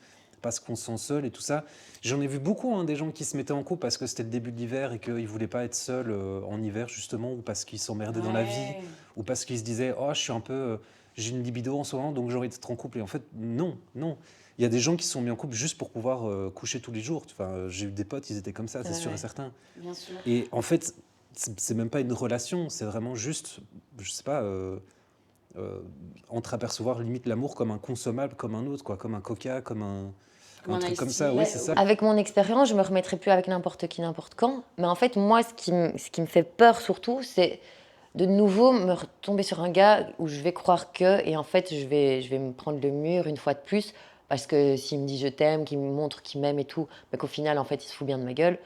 parce qu'on se sent seul et tout ça. J'en ai vu beaucoup, hein, des gens qui se mettaient en couple parce que c'était le début de l'hiver et qu'ils ne voulaient pas être seuls en hiver justement, ou parce qu'ils s'emmerdaient dans la vie, ou parce qu'ils se disaient « Oh, je suis un peu... j'ai une libido en ce moment, donc j'ai envie d'être en couple. » Et en fait, non. Il y a des gens qui se sont mis en couple juste pour pouvoir coucher tous les jours. Enfin, j'ai eu des potes, ils étaient comme ça, c'est sûr et certain. bien sûr. Et en fait, c'est même pas une relation, c'est vraiment juste, je sais pas, entreapercevoir limite l'amour comme un consommable, comme un autre, quoi, comme un coca, comme un un truc iced comme tea, ça. ouais, Oui, c'est ça. Avec mon expérience, je me remettrai plus avec n'importe qui, n'importe quand. Mais en fait, moi, ce qui me fait peur surtout, c'est de nouveau me retomber sur un gars où je vais croire que, et en fait, je vais me prendre le mur une fois de plus, parce que s'il me dit je t'aime, qu'il me montre qu'il m'aime et tout, mais qu'au final, en fait, il se fout bien de ma gueule.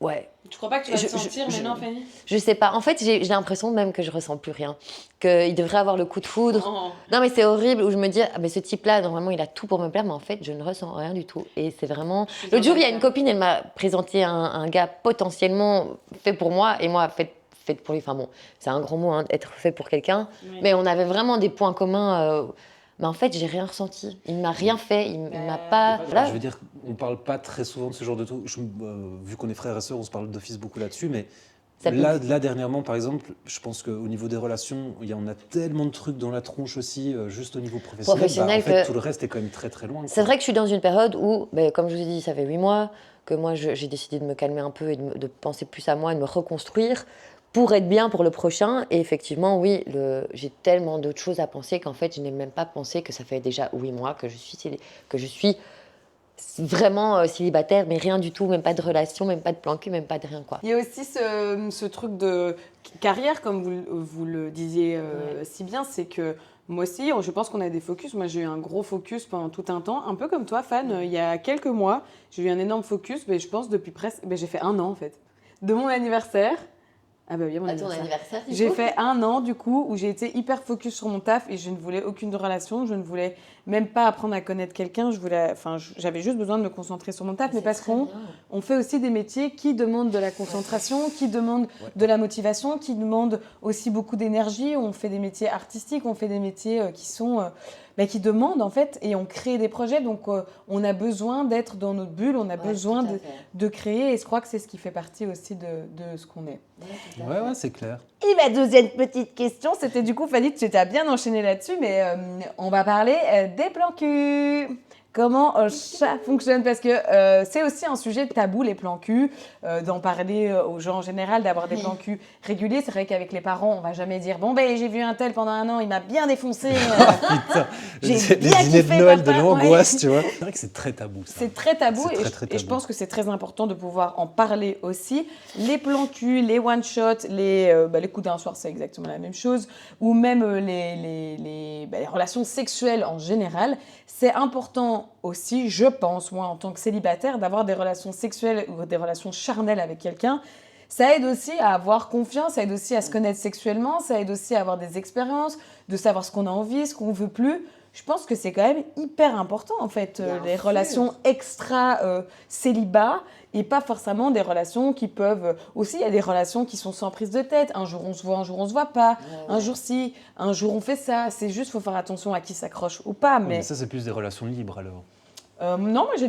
Ouais, Tu crois pas que tu vas te Je- sentir je- maintenant, Fanny? je sais pas. En fait, j'ai l'impression même que je ressens plus rien. Qu'il devrait avoir le coup de foudre. Oh. Non, mais c'est horrible, où je me dis, ah, mais ce type-là, normalement, il a tout pour me plaire, mais en fait, je ne ressens rien du tout. Et c'est vraiment. Je suis L'autre jour, il y a une d'accord. copine, elle m'a présenté un gars potentiellement fait pour moi, et moi, fait pour lui. Enfin bon, c'est un grand mot, hein, être fait pour quelqu'un. Oui. Mais on avait vraiment des points communs. Mais en fait, j'ai rien ressenti. Il m'a rien fait. Il m'a pas. Voilà. Je veux dire, on parle pas très souvent de ce genre de trucs. Vu qu'on est frères et sœurs, on se parle d'office beaucoup là-dessus, mais Ça peut- là, dernièrement, par exemple, je pense qu'au niveau des relations, on a tellement de trucs dans la tronche aussi, juste au niveau professionnel. Professionnel en fait, que- tout le reste est quand même très très loin. C'est vrai que je suis dans une période où, ben, comme je vous ai dit, ça fait 8 mois que moi j'ai décidé de me calmer un peu et de penser plus à moi, de me reconstruire pour être bien pour le prochain. Et effectivement, oui, j'ai tellement d'autres choses à penser qu'en fait, je n'ai même pas pensé que ça fait déjà 8 mois que je suis vraiment célibataire, mais rien du tout, même pas de relation, même pas de plan cul, même pas de rien, quoi. Il y a aussi ce truc de carrière, comme vous le disiez si bien, c'est que moi aussi, je pense qu'on a des focus. Moi, j'ai eu un gros focus pendant tout un temps, un peu comme toi, Fan. Il y a quelques mois, j'ai eu un énorme focus, mais je pense depuis presque... j'ai fait 1 an, en fait. De mon anniversaire... Ah bah oui, mon À ton anniversaire. anniversaire, du J'ai coup fait 1 an, du coup, où j'ai été hyper focus sur mon taf et je ne voulais aucune relation. Je ne voulais même pas apprendre à connaître quelqu'un. J'avais juste besoin de me concentrer sur mon taf, mais parce on fait aussi des métiers qui demandent de la concentration, qui demandent de la motivation, qui demandent aussi beaucoup d'énergie. On fait des métiers artistiques, on fait des métiers qui demandent en fait, et on crée des projets. Donc on a besoin d'être dans notre bulle, on a besoin de créer, et je crois que c'est ce qui fait partie aussi de ce qu'on est. Ouais, c'est clair. Et ma deuxième petite question, c'était du coup, Fanny, tu t'as bien enchaîné là-dessus, mais on va parler des plans cul. comment ça fonctionne, parce que c'est aussi un sujet tabou, les plans cul, d'en parler aux gens en général, d'avoir des plans cul réguliers. C'est vrai qu'avec les parents, on va jamais dire bon ben j'ai vu un tel pendant un an, il m'a bien défoncé. Putain, J'ai les bien dîners de kiffé, Noël de papa, l'angoisse, tu vois. C'est vrai que c'est très tabou, ça. C'est très tabou, C'est et, très, très et je tabou. pense que c'est très important de pouvoir en parler aussi. Les plans cul, les one-shots, les coups d'un soir, c'est exactement la même chose, ou même les relations sexuelles en général. C'est important aussi, je pense, moi, en tant que célibataire, d'avoir des relations sexuelles ou des relations charnelles avec quelqu'un. Ça aide aussi à avoir confiance, ça aide aussi à se connaître sexuellement, ça aide aussi à avoir des expériences, de savoir ce qu'on a envie, ce qu'on veut plus. Je pense que c'est quand même hyper important, en fait, les relations extra-célibat, et pas forcément des relations qui peuvent... Aussi, il y a des relations qui sont sans prise de tête. Un jour, on se voit, un jour, on se voit pas. Un jour, si, un jour, on fait ça. C'est juste, faut faire attention à qui s'accroche ou pas. Ouais, Mais mais ça, c'est plus des relations libres, alors. non, moi, j'ai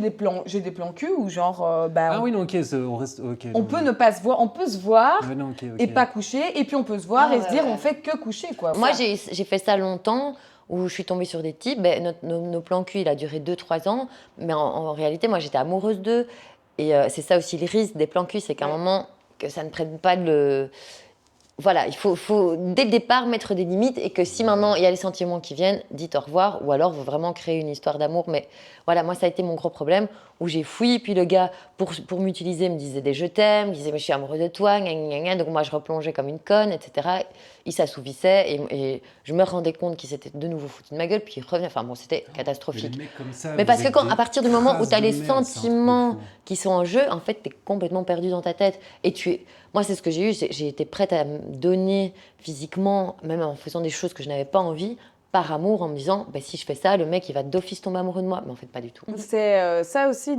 des plans cul où, genre, Ah oui, non, ok, on reste... ok, on non, peut mais- ne pas se voir, on peut se voir Ouais, non, ok, ok. et pas coucher, et puis on peut se voir Ah, et ouais, se dire, ouais. on fait que coucher, quoi. Moi, j'ai fait ça longtemps, où je suis tombée sur des types. Nos plans cul, il a duré 2-3 ans, mais en réalité, moi, j'étais amoureuse d'eux. Et c'est ça aussi le risque des plans cul, c'est qu'à un moment, que ça ne prenne pas le... Voilà, il faut dès le départ mettre des limites, et que si maintenant il y a les sentiments qui viennent, dites au revoir, ou alors vraiment créer une histoire d'amour. Mais voilà, moi ça a été mon gros problème, où j'ai fui, puis le gars, pour m'utiliser, me disait des je t'aime, me disait mais je suis amoureuse de toi, gna, gna, gna. Donc moi je replongeais comme une conne, etc. Il s'assouvissait, et je me rendais compte qu'il s'était de nouveau foutu de ma gueule, puis il revenait, enfin bon, c'était Mais catastrophique. les mecs comme ça, Mais vous parce que êtes quand, des à partir du moment où crasses tu as de les merde, c'est un truc de sentiments fou. qui sont en jeu, en fait, tu es complètement perdu dans ta tête. Et moi, c'est ce que j'ai eu. J'ai été prête à me donner physiquement, même en faisant des choses que je n'avais pas envie, par amour, en me disant, bah, si je fais ça, le mec, il va d'office tomber amoureux de moi. Mais en fait, pas du tout. C'est ça aussi,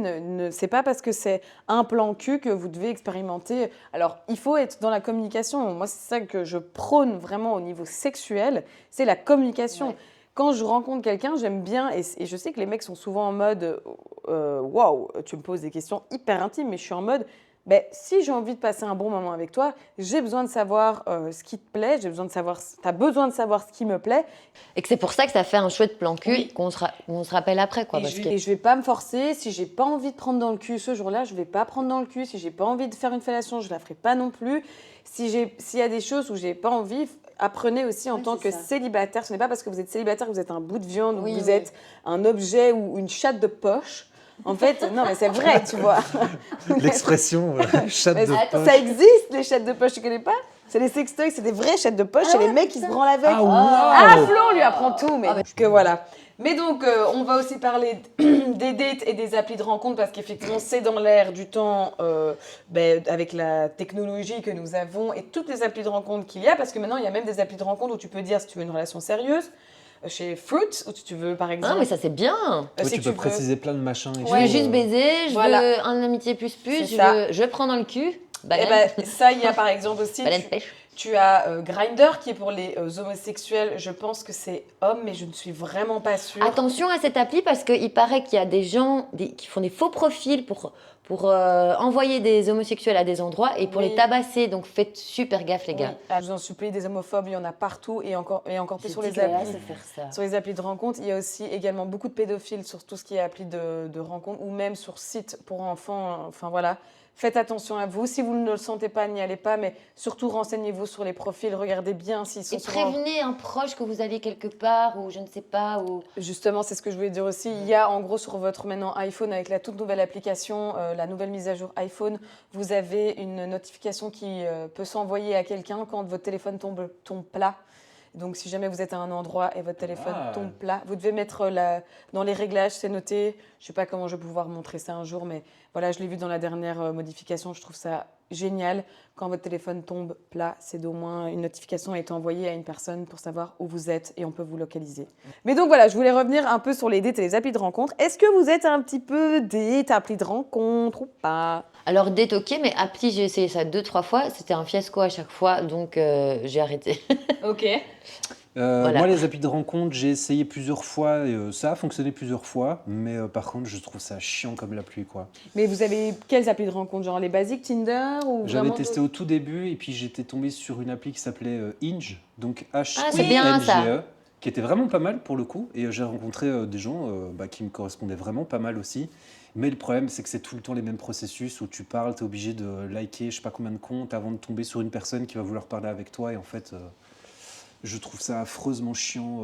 c'est pas parce que c'est un plan cul que vous devez expérimenter. Alors, il faut être dans la communication. Moi, c'est ça que je prône vraiment au niveau sexuel, c'est la communication. Ouais. Quand je rencontre quelqu'un, j'aime bien, et je sais que les mecs sont souvent en mode waouh, tu me poses des questions hyper intimes, mais je suis en mode ben, si j'ai envie de passer un bon moment avec toi, j'ai besoin de savoir ce qui te plaît, j'ai besoin de savoir, t'as besoin de savoir ce qui me plaît, Et que c'est pour ça que ça fait un chouette plan cul Oui. qu'on se rappelle après, quoi. et, Parce que... et je vais pas me forcer. Si j'ai pas envie de prendre dans le cul ce jour-là, je vais pas prendre dans le cul. Si j'ai pas envie de faire une fellation, je la ferai pas non plus. S'il y a des choses où j'ai pas envie, apprenez aussi en Oui, tant c'est que ça. célibataire. Ce n'est pas parce que vous êtes célibataire que vous êtes un bout de viande, Oui, ou vous oui. êtes un objet ou une chatte de poche. En fait, non, mais c'est vrai, tu vois. L'expression chatte Mais de poche. ça existe, les chattes de poche, tu connais pas? C'est les sextoys, c'est des vraies chattes de poche, c'est les mecs qui se branlent avec. Ah, waouh. Ah, Flo, on lui apprend tout, mais que voilà. Mais donc, on va aussi parler des dates et des applis de rencontre, parce qu'effectivement, c'est dans l'air du temps avec la technologie que nous avons et toutes les applis de rencontre qu'il y a, parce que maintenant, il y a même des applis de rencontre où tu peux dire si tu veux une relation sérieuse. Chez Fruit, où tu veux, par exemple... Ah, mais ça, c'est bien. Ouais, si tu peux veux- préciser plein de machins. Et Je tout, veux juste baiser, je Voilà. veux un amitié plus, C'est ça. je prends dans le cul. Eh Baleine, ben, ça, il y a par exemple aussi... baleine pêche. Tu as Grindr qui est pour les homosexuels. Je pense que c'est homme, mais je ne suis vraiment pas sûre. Attention à cette appli, parce qu'il paraît qu'il y a des gens qui font des faux profils pour envoyer des homosexuels à des endroits et pour Oui. les tabasser. Donc faites super gaffe, les Oui. gars. Ah, je vous en supplie, des homophobes, il y en a partout et encore plus sur les C'est applis. dégueulasse de faire ça. Sur les applis de rencontre, il y a aussi également beaucoup de pédophiles sur tout ce qui est appli de rencontre ou même sur site pour enfants. Enfin voilà. Faites attention à vous. Si vous ne le sentez pas, n'y allez pas, mais surtout renseignez-vous sur les profils. Regardez bien s'ils sont Et sur prévenez un proche que vous allez quelque part, ou je ne sais pas, ou... Justement, c'est ce que je voulais dire aussi. Il y a en gros sur votre maintenant iPhone, avec la toute nouvelle application, la nouvelle mise à jour iPhone, vous avez une notification qui peut s'envoyer à quelqu'un quand votre téléphone tombe plat. Donc si jamais vous êtes à un endroit et votre téléphone tombe plat, vous devez mettre dans les réglages, c'est noté. Je ne sais pas comment je vais pouvoir montrer ça un jour, mais voilà, je l'ai vu dans la dernière modification. Je trouve ça génial. Quand votre téléphone tombe plat, c'est d'au moins une notification est envoyée à une personne pour savoir où vous êtes et on peut vous localiser. Mais donc voilà, je voulais revenir un peu sur les dates et les applis de rencontre. Est-ce que vous êtes un petit peu date, appli de rencontre ou pas? Alors, date, ok, mais appli, j'ai essayé ça 2-3 fois. C'était un fiasco à chaque fois, donc j'ai arrêté. Ok. Voilà. Moi, les applis de rencontre, j'ai essayé plusieurs fois. Et, ça a fonctionné plusieurs fois, mais par contre, je trouve ça chiant comme la pluie, quoi. Mais vous avez quelles applis de rencontre? Genre les basiques Tinder ou J'avais vraiment testé au tout début, et puis j'étais tombé sur une appli qui s'appelait Hinge, donc c'est bien, ça. H-I-N-G-E. qui était vraiment pas mal pour le coup. Et j'ai rencontré des gens qui me correspondaient vraiment pas mal aussi. Mais le problème, c'est que c'est tout le temps les mêmes processus où tu parles, tu es obligé de liker je sais pas combien de comptes avant de tomber sur une personne qui va vouloir parler avec toi. Et en fait, je trouve ça affreusement chiant.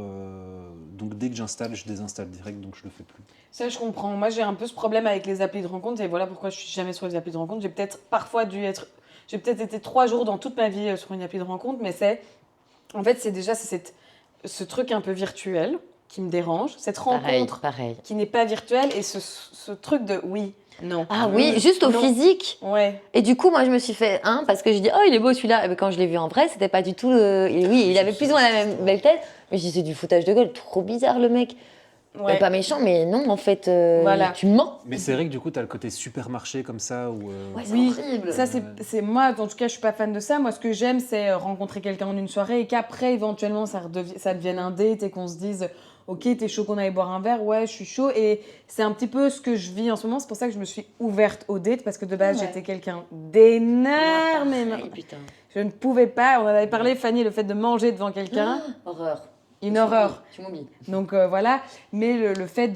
Donc dès que j'installe, je désinstalle direct, donc je le fais plus. Ça, je comprends. Moi, j'ai un peu ce problème avec les applis de rencontre et voilà pourquoi je suis jamais sur les applis de rencontre. J'ai peut-être parfois j'ai peut-être été 3 jours dans toute ma vie sur une appli de rencontre, mais en fait, c'est ce truc un peu virtuel qui me dérange, cette rencontre Pareil. qui n'est pas virtuelle et ce truc de oui, non. Ah oui, juste au non. physique. Ouais. Et du coup, moi, je me suis fait parce que j'ai dit, oh, il est beau celui-là. Et ben, quand je l'ai vu en vrai, c'était pas du tout. Et oui, il avait plus ou moins la même belle tête. Mais je dis, c'est du foutage de gueule, trop bizarre le mec. Ouais. Pas méchant, mais non, en fait, Voilà. tu mens. Mais c'est vrai que du coup, tu as le côté supermarché comme ça. Où, Ouais, c'est Oui, horrible. ça c'est moi, en tout cas, je suis pas fan de ça. Moi, ce que j'aime, c'est rencontrer quelqu'un en une soirée et qu'après, éventuellement, ça devienne un date et qu'on se dise, ok, t'es chaud qu'on aille boire un verre, ouais, je suis chaud. Et c'est un petit peu ce que je vis en ce moment. C'est pour ça que je me suis ouverte au date parce que de base, Ouais. j'étais quelqu'un d'énorme. Pareil, putain. Je ne pouvais pas. On en avait parlé, Fanny, le fait de manger devant quelqu'un, Horreur. une horreur. Tu m'oublies. Donc voilà, mais le fait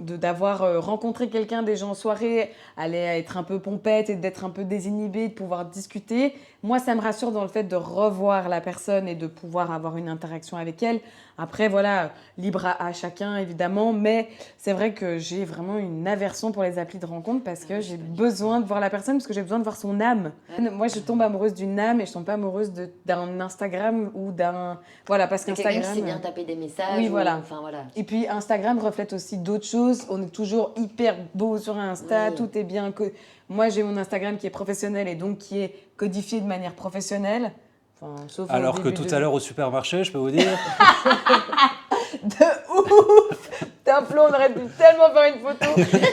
d'avoir rencontré quelqu'un déjà en soirée, aller être un peu pompette et d'être un peu désinhibée, de pouvoir discuter, moi ça me rassure dans le fait de revoir la personne et de pouvoir avoir une interaction avec elle. Après voilà, libre à chacun évidemment, mais c'est vrai que j'ai vraiment une aversion pour les applis de rencontre parce que j'ai besoin de voir la personne, parce que j'ai besoin de voir son âme. Moi je tombe amoureuse d'une âme et je tombe pas amoureuse d'un Instagram ou d'un... Voilà, parce C'est quelqu'un qu'Instagram... qui sait bien taper des messages. Oui, voilà. Enfin, voilà. Et puis Instagram reflète aussi d'autres choses. On est toujours hyper beau sur Insta, Oui. tout est bien. Moi, j'ai mon Instagram qui est professionnel et donc qui est codifié de manière professionnelle. Enfin, sauf au Alors que début tout à l'heure au supermarché, je peux vous dire. De ouf! D'un plomb, on aurait pu tellement faire une photo.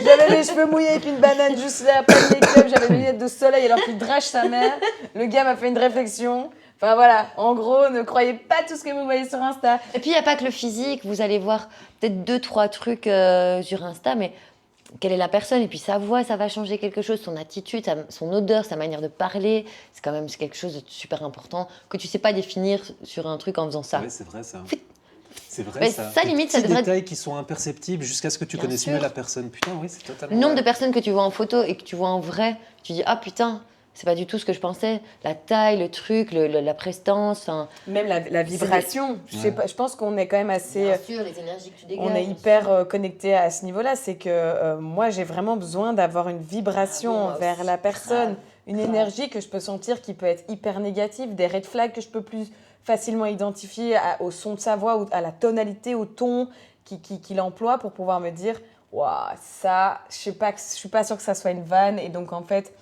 J'avais les cheveux mouillés et puis une banane juste là, pas de make-up. J'avais mes lunettes de soleil alors qu'il drache sa mère. Le gars m'a fait une réflexion. Enfin voilà, en gros, ne croyez pas tout ce que vous voyez sur Insta. Et puis, il n'y a pas que le physique. Vous allez voir peut-être 2-3 trucs sur Insta, mais quelle est la personne? Et puis, sa voix, ça va changer quelque chose. Son attitude, son odeur, sa manière de parler. C'est quand même quelque chose de super important que tu ne sais pas définir sur un truc en faisant ça. Oui, c'est vrai ça. C'est vrai Mais ça. ça, Des limite, ça petits devrait- détails qui sont imperceptibles jusqu'à ce que tu Bien connaisses sûr. mieux la personne. Putain, oui, c'est totalement. Le nombre de vrai. personnes que tu vois en photo et que tu vois en vrai, tu dis, ah putain, c'est pas du tout ce que je pensais. La taille, le truc, la prestance. Enfin, Même la vibration. Je sais Ouais. pas, je pense qu'on est quand même assez... bien sûr, les énergies que tu dégages. On est hyper connecté à ce niveau-là. C'est que moi, j'ai vraiment besoin d'avoir une vibration Ah oui, moi vers aussi. la personne, Grave. une Grave. énergie que je peux sentir qui peut être hyper négative, des red flags que je peux plus facilement identifier au son de sa voix, ou à la tonalité, au ton qu'il emploie pour pouvoir me dire waouh, ça, je suis pas sûre que ça soit une vanne. Et donc, en fait,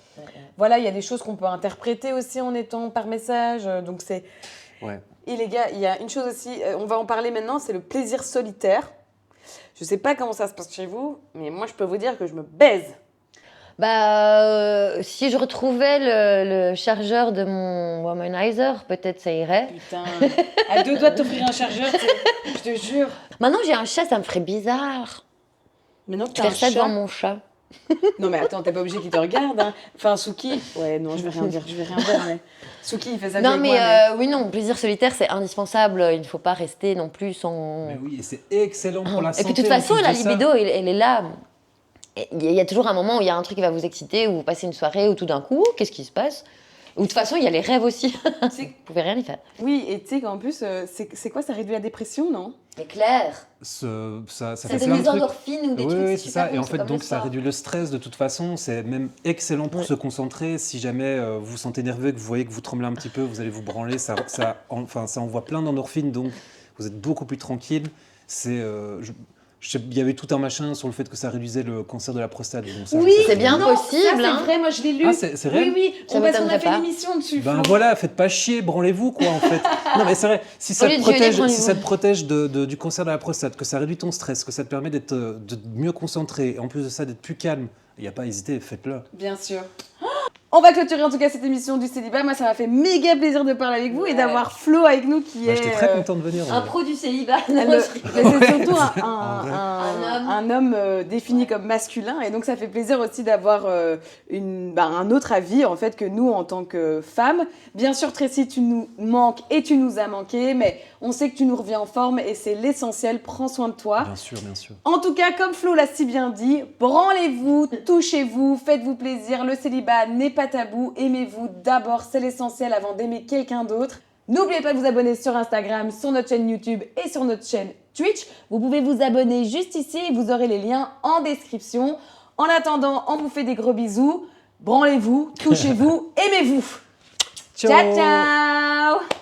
voilà, il y a des choses qu'on peut interpréter aussi en étant par message. Donc, c'est. Ouais. Et les gars, il y a une chose aussi, on va en parler maintenant, c'est le plaisir solitaire. Je sais pas comment ça se passe chez vous, mais moi, je peux vous dire que je me baise. Si je retrouvais le chargeur de mon womanizer, peut-être ça irait. Putain, à 2 doigts de t'offrir un chargeur, je te jure. Maintenant, j'ai un chat, ça me ferait bizarre. Maintenant que Je t'as fais un ça chat... devant mon chat. Non mais attends, t'es pas obligé qu'il te regarde. Hein. Enfin, Souki... Ouais, non, je vais rien dire, mais... Souki, il fait ça Non, avec mais, moi, oui, non, plaisir solitaire, c'est indispensable. Il ne faut pas rester non plus sans. Mais oui, et c'est excellent pour la Et santé. puis, de toute en façon, plus la de ça. libido, elle est là. Il y a toujours un moment où il y a un truc qui va vous exciter, où vous passez une soirée, où tout d'un coup, qu'est-ce qui se passe? Ou de toute façon, il y a les rêves aussi. C'est- Vous pouvez rien y faire. Oui, et tu sais qu'en plus, c'est quoi, ça réduit la dépression, non? Mais clair. Ça Ça fait donne plein de des trucs. endorphines ou des Oui, trucs. oui, c'est ça. super Et en bons, c'est fait, comme donc, le ça sport. réduit le stress de toute façon. C'est même excellent pour Ouais. se concentrer. Si jamais vous vous sentez nerveux, que vous voyez que vous tremblez un petit peu, vous allez vous branler. Ça envoie plein d'endorphines, donc vous êtes beaucoup plus tranquille. Il y avait tout un machin sur le fait que ça réduisait le cancer de la prostate. Donc ça, Oui, je sais c'est pas. bien Non, possible, ça, c'est hein. vrai, moi je l'ai lu. Ah, c'est réel? Oui, oui, Ça parce qu'on a m'étonnerait fait pas. une émission dessus. Ben Flo. voilà, faites pas chier, branlez-vous quoi en fait. Non mais c'est vrai, si ça Au lieu te de violer, protège, si branlez-vous. ça te protège du cancer de la prostate, que ça réduit ton stress, que ça te permet d'être de mieux concentré, et en plus de ça d'être plus calme, il n'y a pas à hésiter, faites-le. Bien sûr. On va clôturer en tout cas cette émission du célibat. Moi, ça m'a fait méga plaisir de parler avec vous et Ouais. d'avoir Flo avec nous qui Bah, est... J'étais très content de venir. Un pro du célibat. Mais Non, je rigole. c'est surtout Un un homme défini comme masculin et donc ça fait plaisir aussi d'avoir un autre avis en fait que nous en tant que femmes. Bien sûr Tracy, tu nous manques et tu nous as manqué, mais on sait que tu nous reviens en forme et c'est l'essentiel, prends soin de toi. Bien sûr, bien sûr. En tout cas, comme Flo l'a si bien dit, branlez-vous, touchez-vous, faites-vous plaisir, le célibat n'est pas tabou, aimez-vous d'abord, c'est l'essentiel avant d'aimer quelqu'un d'autre. N'oubliez pas de vous abonner sur Instagram, sur notre chaîne YouTube et sur notre chaîne Twitch. Vous pouvez vous abonner juste ici et vous aurez les liens en description. En attendant, on vous fait des gros bisous. Branlez-vous, touchez-vous, aimez-vous. Ciao, ciao.